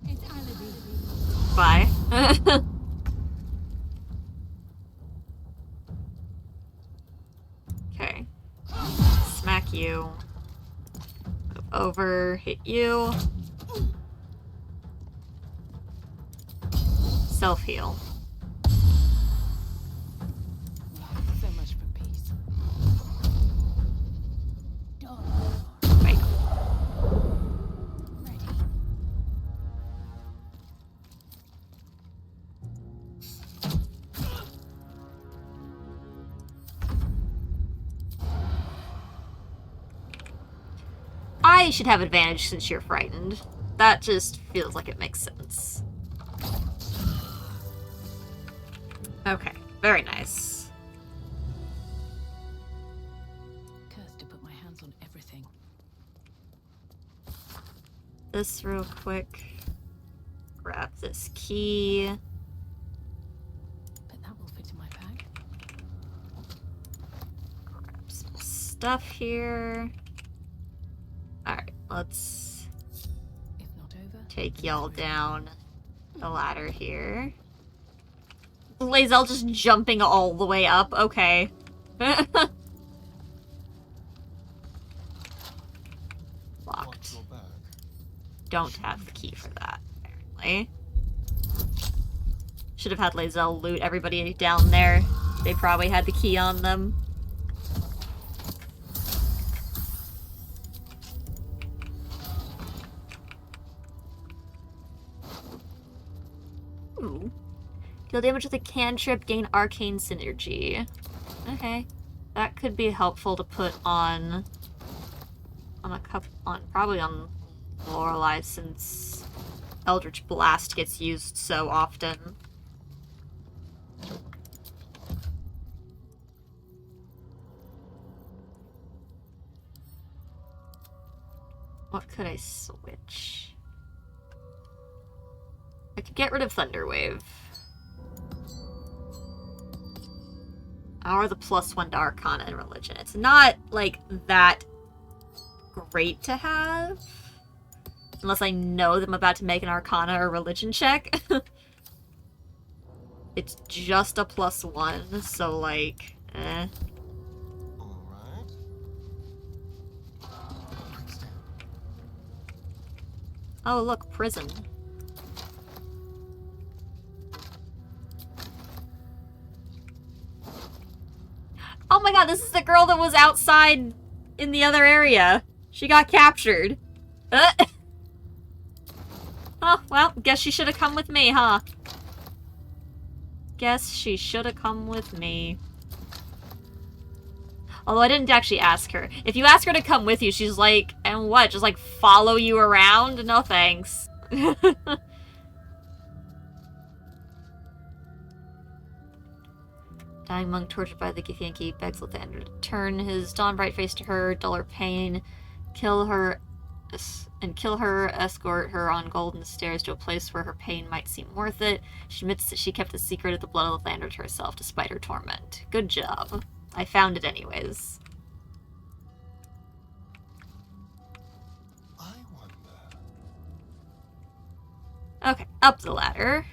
It's alibi. Bye. Okay. Smack you. Move over. Hit you. Self-heal. So much for peace. Wait. Ready. I should have advantage since you're frightened. That just feels like it makes sense. Okay, very nice. Cursed to put my hands on everything. This real quick. Grab this key. But that will fit in my bag. Grab some stuff here. Alright, let's If not over, take y'all down the ladder here. Lae'zel just jumping all the way up. Okay. Watch Locked. your back. Don't have the key for that, apparently. Should have had Lae'zel loot everybody down there. They probably had the key on them. Ooh. Deal damage with a cantrip, gain arcane synergy. Okay. That could be helpful to put on probably on Lorelei, since Eldritch Blast gets used so often. What could I switch? I could get rid of Thunderwave. Or the +1 to Arcana and Religion. It's not, like, that great to have. Unless I know that I'm about to make an Arcana or Religion check. It's just a +1, so, like, eh. Alright. Oh, look, prison. Oh my god, this is the girl that was outside in the other area. She got captured. Oh, well, guess she should have come with me, huh? Guess she should have come with me. Although I didn't actually ask her. If you ask her to come with you, she's like, and what? Just like follow you around? No thanks. Dying monk tortured by the Githyanki begs Lathander to turn his dawn-bright face to her, dull her pain, kill her, escort her on golden stairs to a place where her pain might seem worth it. She admits that she kept the secret of the blood of Lathander to herself despite her torment. Good job. I found it anyways. I wonder. Okay, up the ladder.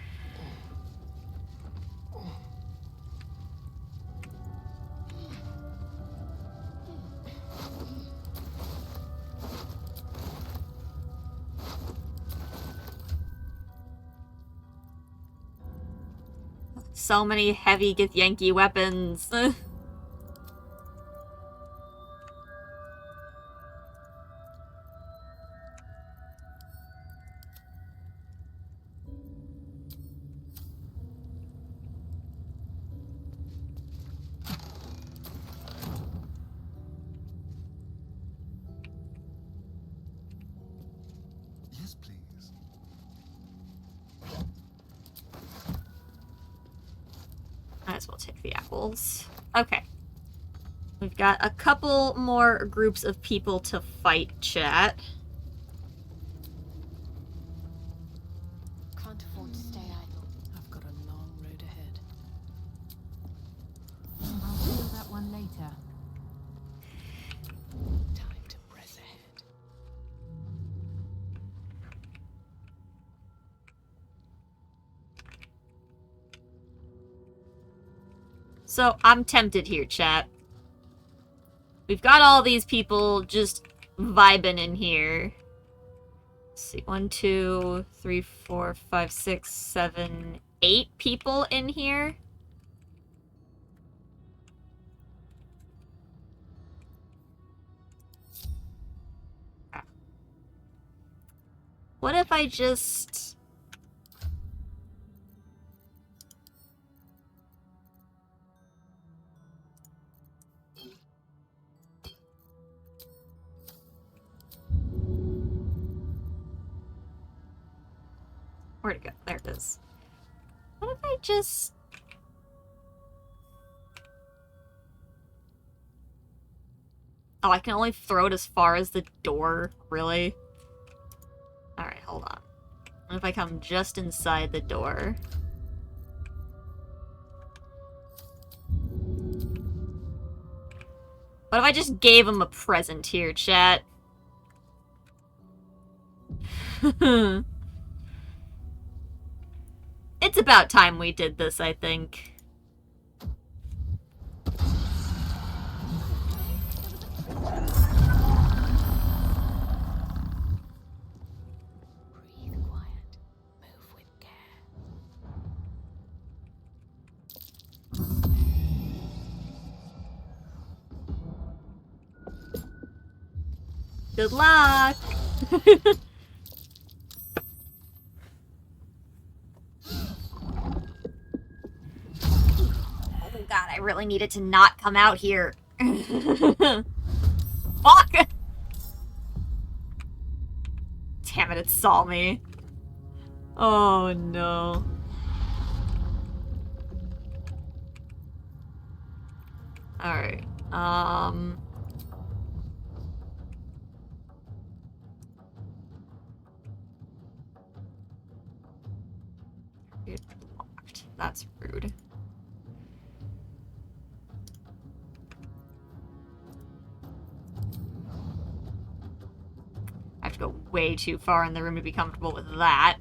So many heavy Githyanki weapons. Yes, please. Might as well take the apples. Okay. We've got a couple more groups of people to fight, chat. Can't afford to stay idle. I've got a long road ahead. I'll deal that one later. Time to press ahead. So, I'm tempted here, chat. We've got all these people just vibing in here. Let's see, 1, 2, 3, 4, 5, 6, 7, 8 people in here. What if I just... Where'd it go? There it is. What if I just... Oh, I can only throw it as far as the door? Really? Alright, hold on. What if I come just inside the door? What if I just gave him a present here, chat? It's about time we did this, I think. Breathe quiet. Move with care. Good luck! Oh god, I really needed to not come out here. Fuck! Damn it, it saw me. Oh no. Alright, It's locked. That's rude. I have to go way too far in the room to be comfortable with that.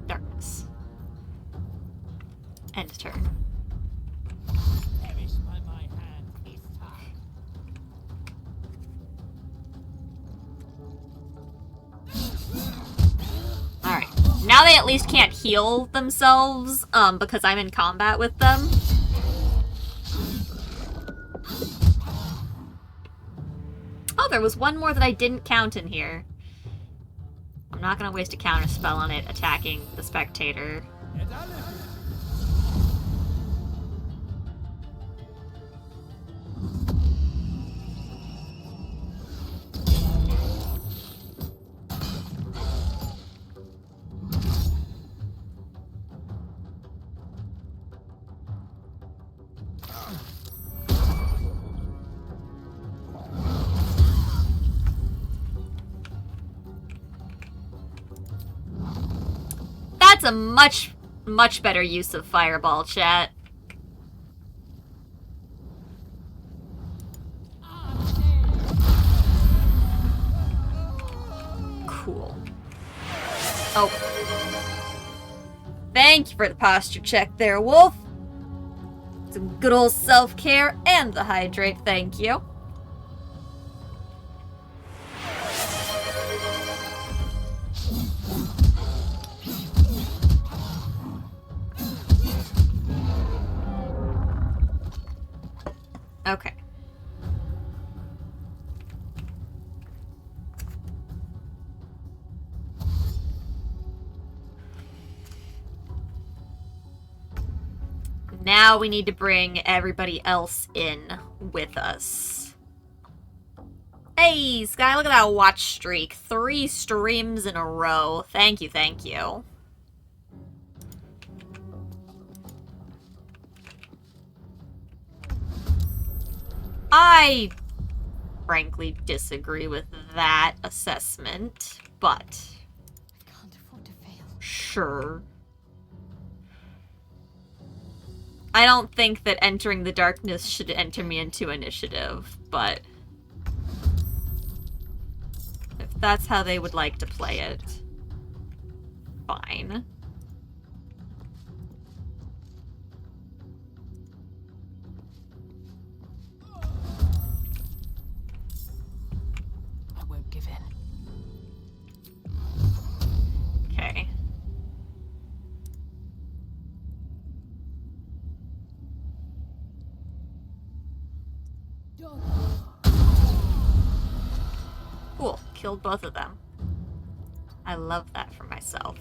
Darkness. End turn. Alright. Now they at least can't heal themselves, because I'm in combat with them. there was one more that I didn't count in here. I'm not gonna waste a counter spell on it attacking the spectator. That's a much better use of Fireball, chat. Cool. Oh. Thank you for the posture check there, Wolf. Some good old self-care and the hydrate, thank you. Okay. Now we need to bring everybody else in with us. Hey, Sky, look at that watch streak. 3 streams in a row. Thank you, thank you. I frankly disagree with that assessment, but I can't afford to fail. sure. I don't think that entering the darkness should enter me into initiative, but if that's how they would like to play it, fine. I won't give in. Okay. Cool. Killed both of them. I love that for myself.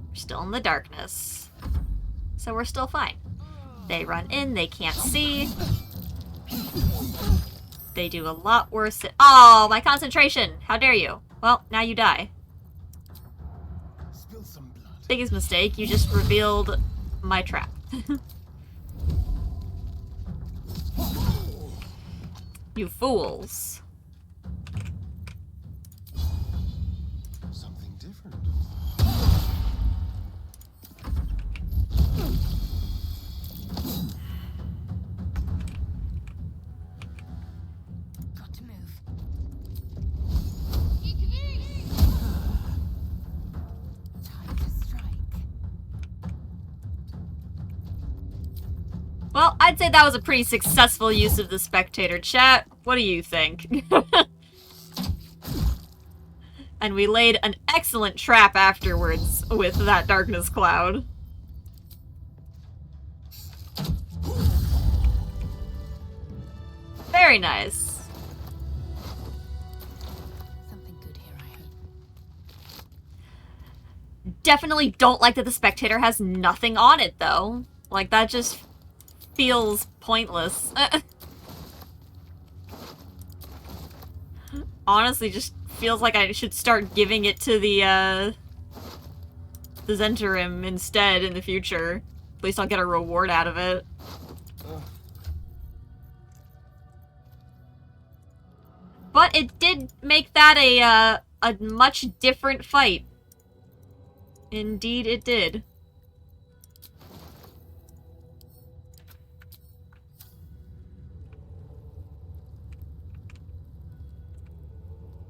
We're still in the darkness. So we're still fine. They run in, they can't see. They do a lot worse. Oh, my concentration! How dare you? Well, now you die. Spill some blood. Biggest mistake, you just revealed my trap. You fools. Something different. Got to move. Time to strike. Well, I'd say that was a pretty successful use of the spectator chat. What do you think? And we laid an excellent trap afterwards with that darkness cloud. Very nice. Something good here, I hope. Definitely don't like that the spectator has nothing on it, though. Like, that just feels pointless. Honestly, just feels like I should start giving it to the Zentarim instead in the future. At least I'll get a reward out of it. But it did make that a much different fight. Indeed it did.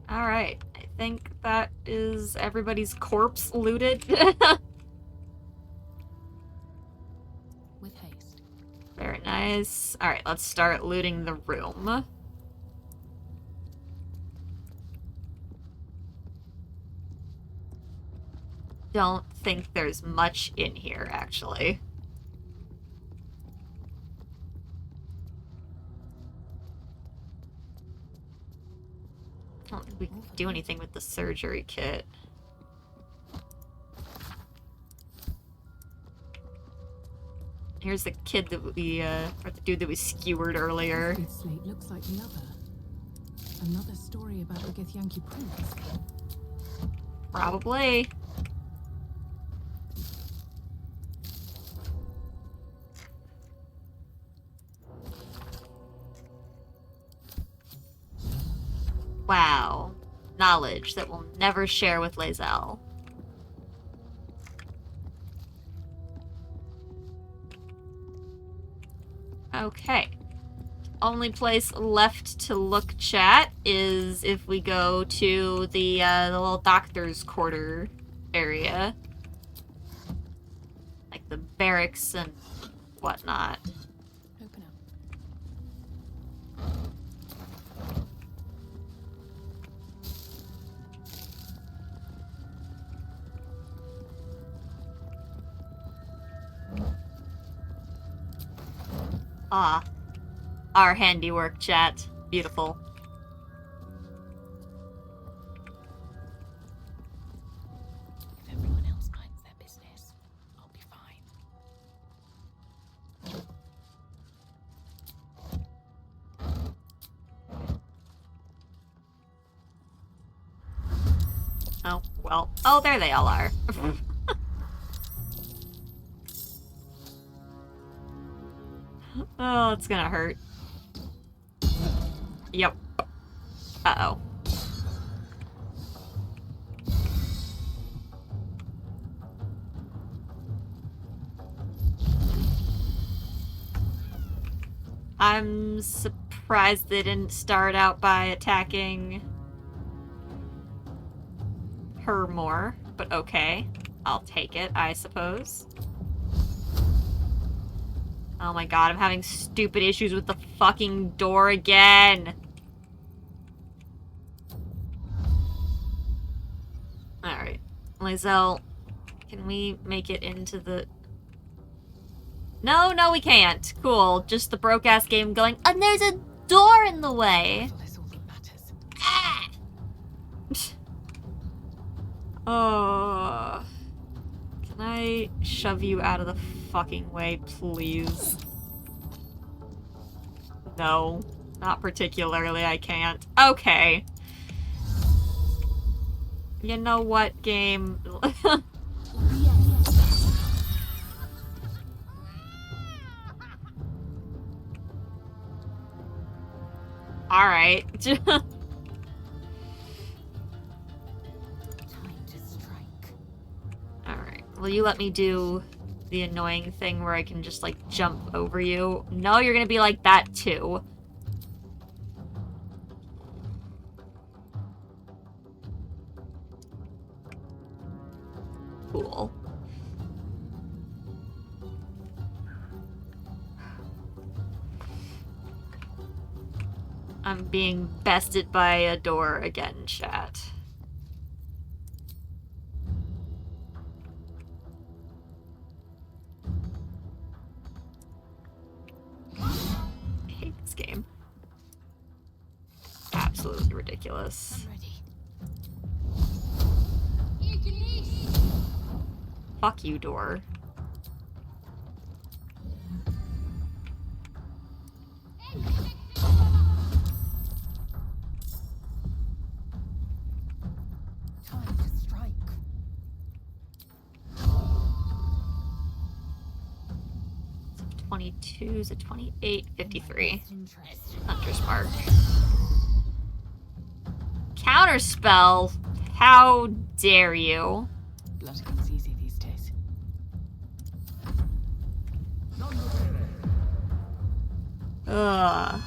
Alright, I think that is everybody's corpse looted. With haste. Very nice. Alright, let's start looting the room. Don't think there's much in here, actually. we can do anything with the surgery kit. Here's the kid that we, or the dude that we skewered earlier. This slate looks like the other. Another story about the Githyanki prince. Probably. Wow. Knowledge that we'll never share with Lae'zel. Okay. Only place left to look, chat, is if we go to the little doctor's quarter area. Like the barracks and whatnot. Open up. Ah. Our handiwork, chat. Beautiful. If everyone else minds their business, I'll be fine. Oh, well. Oh, there they all are. Oh, it's gonna hurt. Yep. Uh-oh. I'm surprised they didn't start out by attacking her more, but okay. I'll take it, I suppose. Oh my god, I'm having stupid issues with the fucking door again. Alright. Lae'zel, can we make it into the... No, we can't. Cool. Just the broke-ass game going, and there's a door in the way. Well, that's all that matters. Ah! Oh. Can I shove you out of the fucking way, please? No. Not particularly, I can't. Okay. You know what, game? Alright. Time to strike. Alright. Will you let me do the annoying thing where I can just, like, jump over you? No, you're gonna be like that, too. Cool. I'm being bested by a door again, chat. I hate this game. Absolutely ridiculous. I'm ready. Fuck you, door. Time to strike. Is it 22? Is it 28? 53. Interest. Hunter's Mark. Counterspell? How dare you? Blood comes easy these days. Ugh.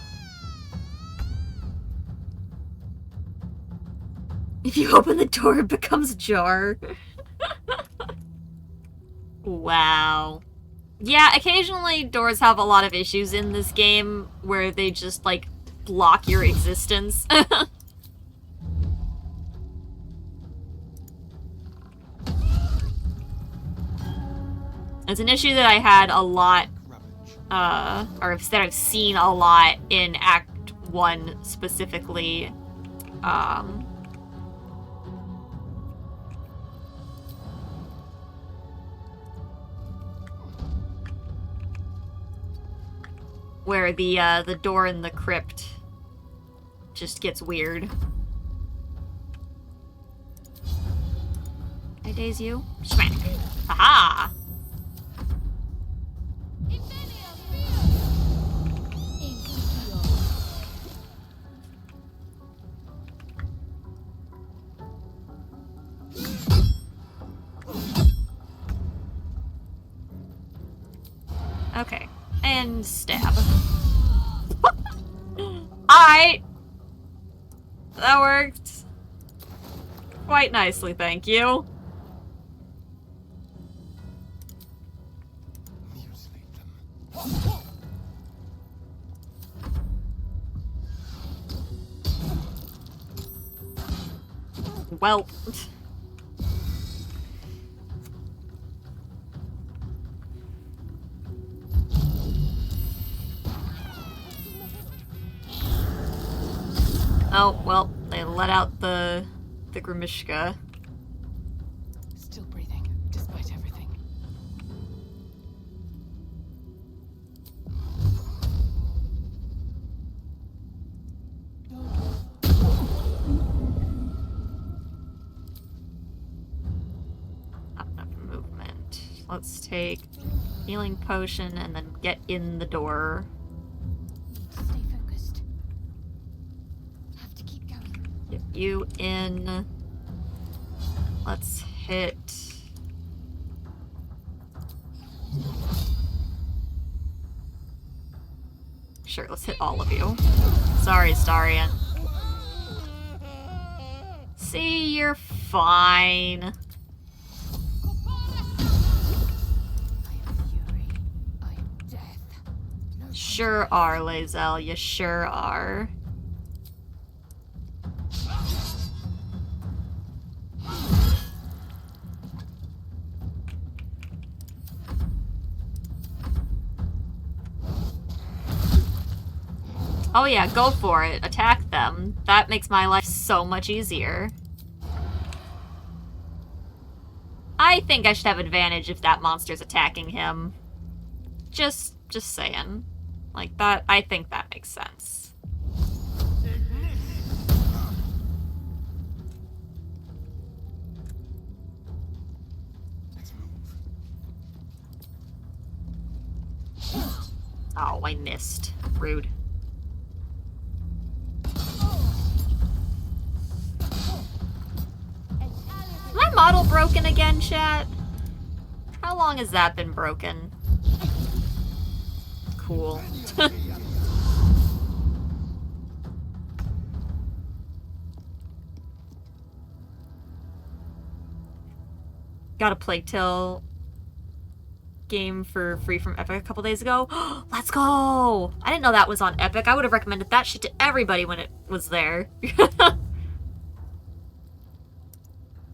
If you open the door, it becomes ajar. Wow. Yeah, occasionally doors have a lot of issues in this game where they just, like, block your existence. It's an issue that I had a lot, or that I've seen a lot in Act 1 specifically. where the door in the crypt just gets weird. I daze you. Smack. Haha! Okay. And stab. Alright! That worked. Quite nicely, thank you. Mutilate them. Well. Oh, well, they let out the Grimishka. Still breathing, despite everything. Not enough movement. Let's take healing potion and then get in the door. Stay focused. Have to keep going. Get you in. Let's hit. Sure, let's hit all of you. Sorry, Starian. See, you're fine. I am fury. I am death. No Sure are, Lae'zel. You sure are. Oh yeah, go for it. Attack them. That makes my life so much easier. I think I should have advantage if that monster's attacking him. Just saying. Like that, I think that makes sense. Let's move. Oh, I missed. Rude. Is my model broken again, chat? How long has that been broken? Cool. Got a Plague Tale game for free from Epic a couple days ago. Let's go! I didn't know that was on Epic. I would have recommended that shit to everybody when it was there.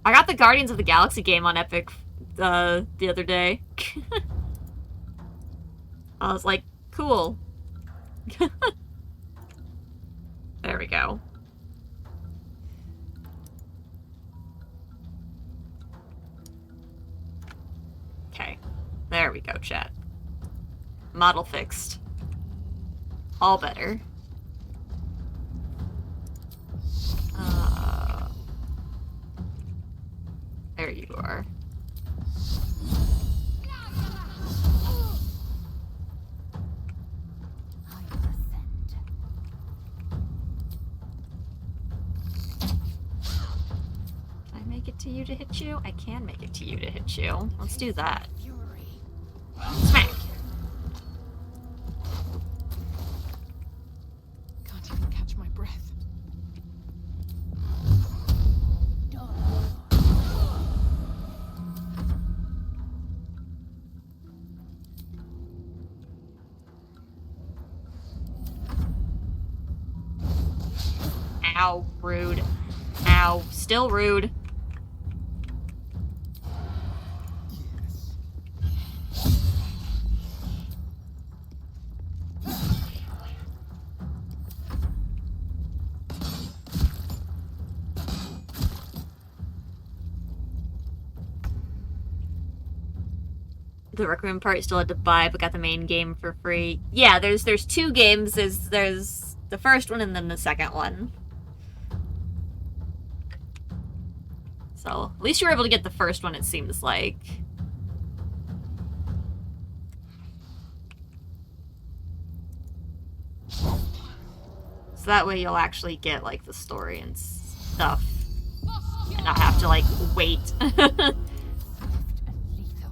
I got the Guardians of the Galaxy game on Epic the other day. I was like, cool. There we go. Okay. There we go, chat. Model fixed. All better. There you are. Can I make it to you to hit you? I can make it to you to hit you. Let's do that. Smack! Can't even catch my breath. Ow, rude. Ow, still rude. The Requiem part you still had to buy, but got the main game for free. Yeah, there's two games. There's the first one and then the second one. So at least you were able to get the first one, it seems like. So that way you'll actually get like the story and stuff. And not have to like wait. Swift and lethal.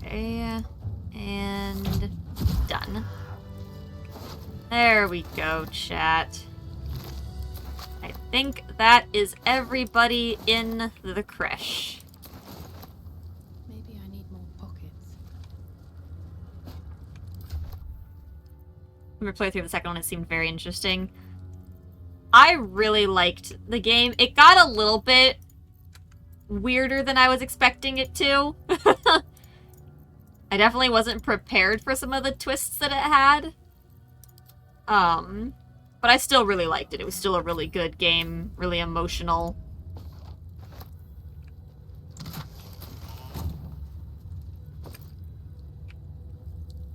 Okay, and done. There we go, chat. I think that is everybody in the creche. Maybe I need more pockets. I'm gonna play through the second one. It seemed very interesting. I really liked the game. It got a little bit weirder than I was expecting it to. I definitely wasn't prepared for some of the twists that it had. But I still really liked it. It was still a really good game, really emotional.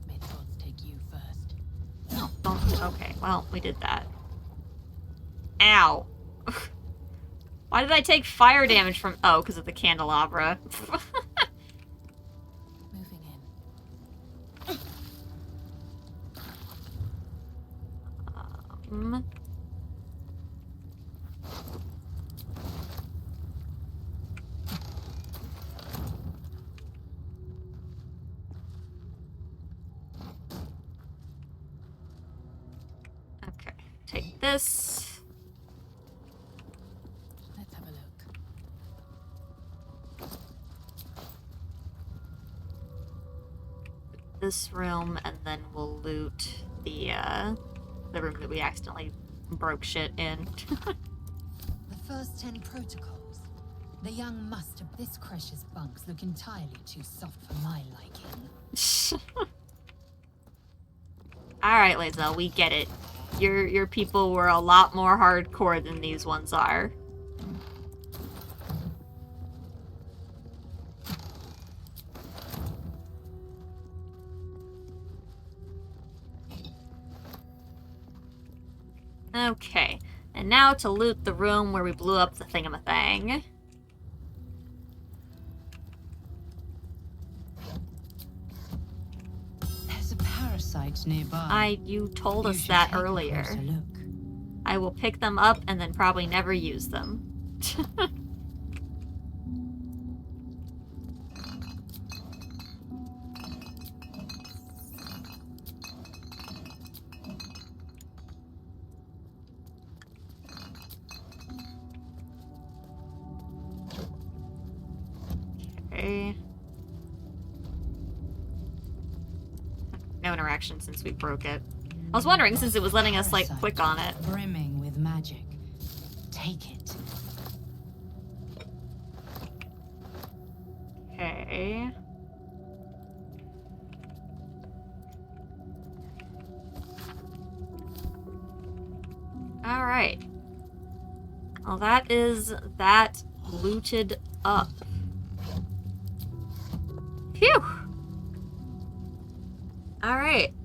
May the gods take you first. Don't. Okay, well, we did that. Ow. Why did I take fire damage from... Oh, because of the candelabra. Moving in. Okay, take this. Let's have a look. This room, and then we'll loot the room that we accidentally broke shit in. The first 10 protocols. The young must have. This creche's bunks look entirely too soft for my liking. Alright, Lae'zel, we get it. Your people were a lot more hardcore than these ones are. Okay, and now to loot the room where we blew up the thingamathang. There's a parasite nearby. You told You us should that take a earlier. closer look. I will pick them up and then probably never use them. Okay. No interaction since we broke it. I was wondering, since it was letting us, like, Parasite click on it. Brimming with magic. Take it. Okay. Alright. Well, that is that looted up. Phew! Alright.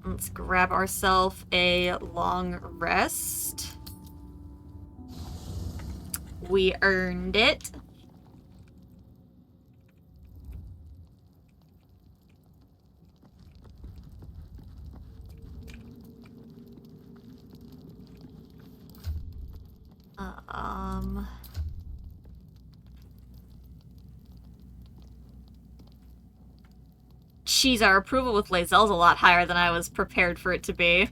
Let's grab ourselves a long rest. We earned it. Jeez, our approval with Lae'zel's a lot higher than I was prepared for it to be.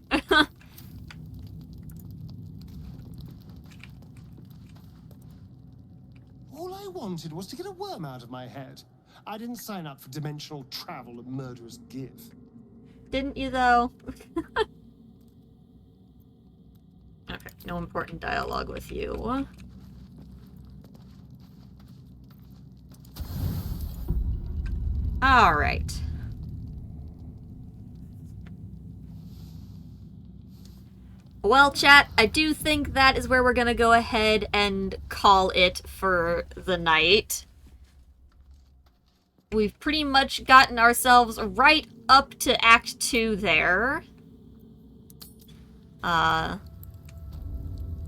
All I wanted was to get a worm out of my head. I didn't sign up for dimensional travel and murderous give. Didn't you, though? Okay, no important dialogue with you. Alright. Well, chat, I do think that is where we're gonna go ahead and call it for the night. We've pretty much gotten ourselves right up to Act 2 there. I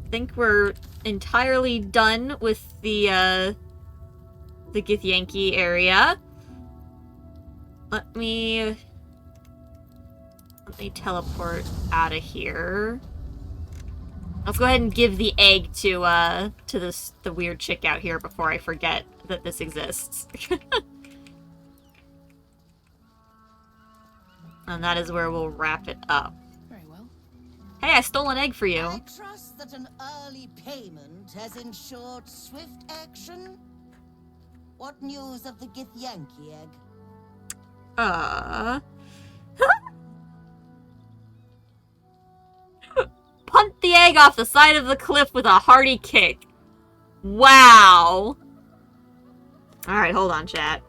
think we're entirely done with the Githyanki area. Let me teleport out of here. Let's go ahead and give the egg to the weird chick out here before I forget that this exists. And that is where we'll wrap it up. Very well. Hey, I stole an egg for you. I trust that an early payment has ensured swift action. What news of the Githyanki egg? Punt the egg off the side of the cliff with a hearty kick. Wow. Alright, hold on, chat.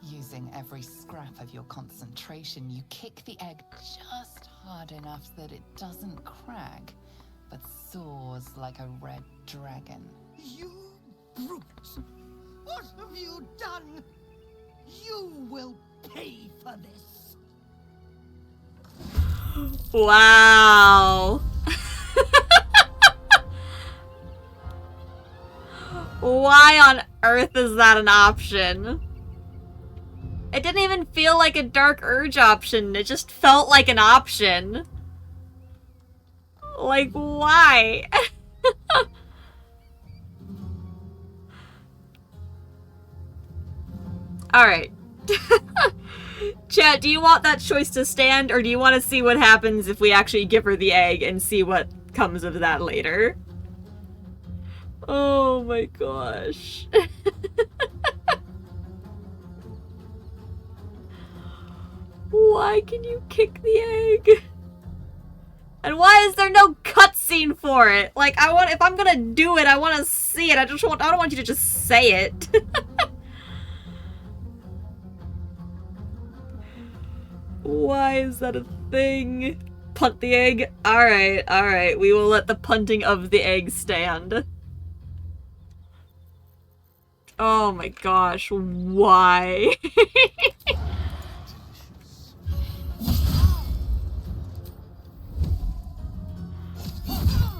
Using every scrap of your concentration, you kick the egg just hard enough that it doesn't crack, but soars like a red dragon. You brute! What have you done? You will pay for this. Wow. Why on earth is that an option? It didn't even feel like a Dark Urge option. It just felt like an option. Like, why? Alright. Chat, do you want that choice to stand, or do you want to see what happens if we actually give her the egg and see what comes of that later? Oh my gosh. Why can you kick the egg? And why is there no cutscene for it? Like, if I'm gonna do it, I want to see it. I don't want you to just say it. Why is that a thing? Punt the egg? Alright, alright. We will let the punting of the egg stand. Oh my gosh, why?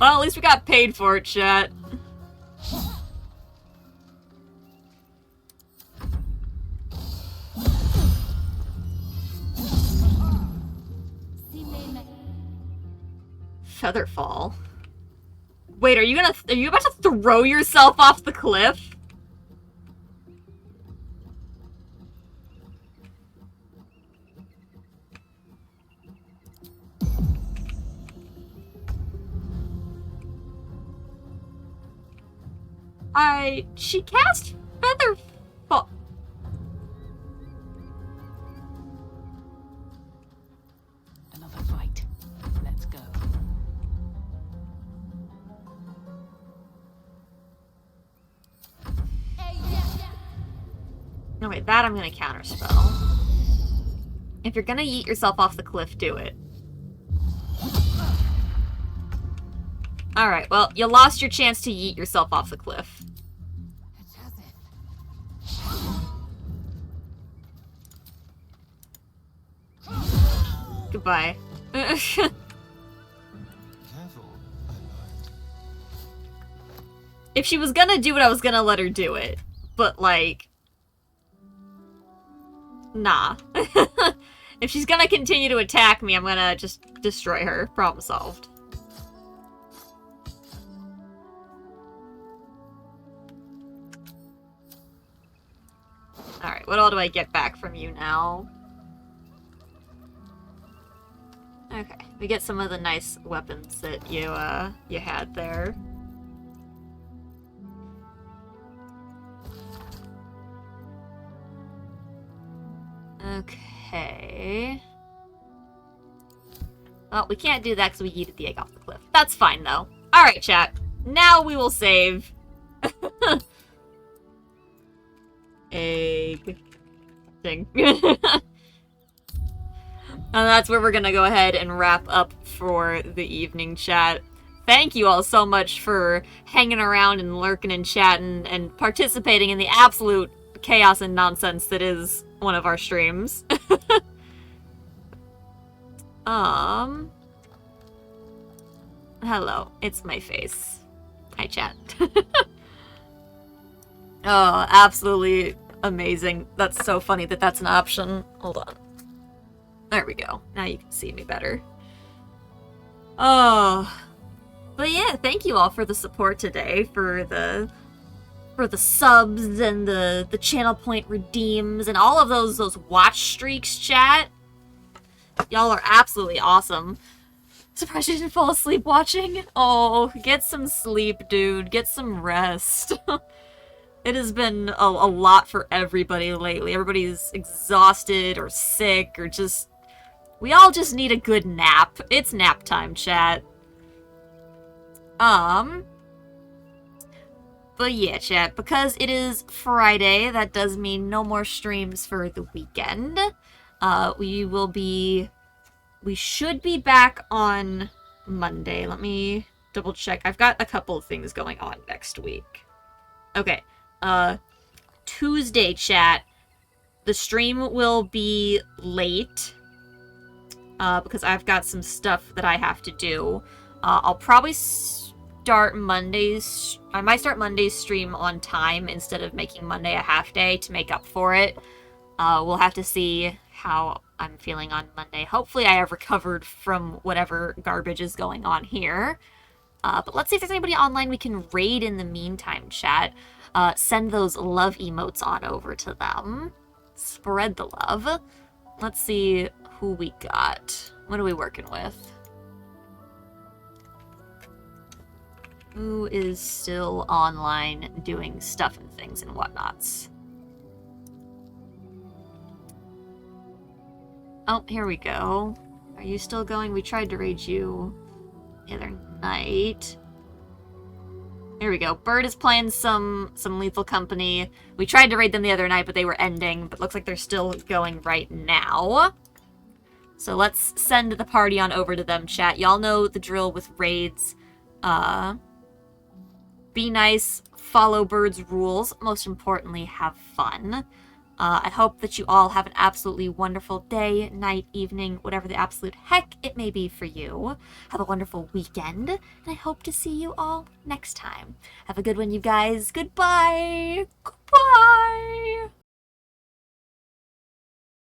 Well, at least we got paid for it, chat. Featherfall. Wait, are you about to throw yourself off the cliff? She cast Featherfall. Another fight. Let's go. No, wait, that I'm gonna counterspell. If you're gonna yeet yourself off the cliff, do it. Alright, well, you lost your chance to yeet yourself off the cliff. Goodbye. Careful. If she was gonna do it, I was gonna let her do it. But, like... Nah. If she's gonna continue to attack me, I'm gonna just destroy her. Problem solved. Alright, what all do I get back from you now? Okay, we get some of the nice weapons that you had there. Okay. Well, we can't do that because we yeeted the egg off the cliff. That's fine, though. Alright, chat. Now we will save. Egg. Thing. And that's where we're gonna go ahead and wrap up for the evening, chat. Thank you all so much for hanging around and lurking and chatting and participating in the absolute chaos and nonsense that is one of our streams. Hello, it's my face. Hi, chat. Oh, absolutely amazing. That's so funny that that's an option. Hold on. There we go. Now you can see me better. Oh. But yeah, thank you all for the support today, for the subs and the channel point redeems and all of those watch streaks, chat. Y'all are absolutely awesome. Surprised you didn't fall asleep watching? Oh, get some sleep, dude. Get some rest. It has been a lot for everybody lately. Everybody's exhausted or sick or just... We all just need a good nap. It's nap time, chat. But yeah, chat, because it is Friday, that does mean no more streams for the weekend. We should be back on Monday. Let me double check. I've got a couple of things going on next week. Okay. Tuesday, chat. The stream will be late. Because I've got some stuff that I have to do. I'll probably start Monday's... I might start Monday's stream on time instead of making Monday a half day to make up for it. We'll have to see how I'm feeling on Monday. Hopefully I have recovered from whatever garbage is going on here. But let's see if there's anybody online we can raid in the meantime, chat. Send those love emotes on over to them. Spread the love. Let's see who we got. What are we working with? Who is still online doing stuff and things and whatnots? Oh, here we go. Are you still going? We tried to raid you the other night. Here we go. Bird is playing some Lethal Company. We tried to raid them the other night, but they were ending. But looks like they're still going right now. So let's send the party on over to them, chat. Y'all know the drill with raids. Be nice, follow Bird's rules. Most importantly, have fun. I hope that you all have an absolutely wonderful day, night, evening, whatever the absolute heck it may be for you. Have a wonderful weekend, and I hope to see you all next time. Have a good one, you guys. Goodbye! Goodbye!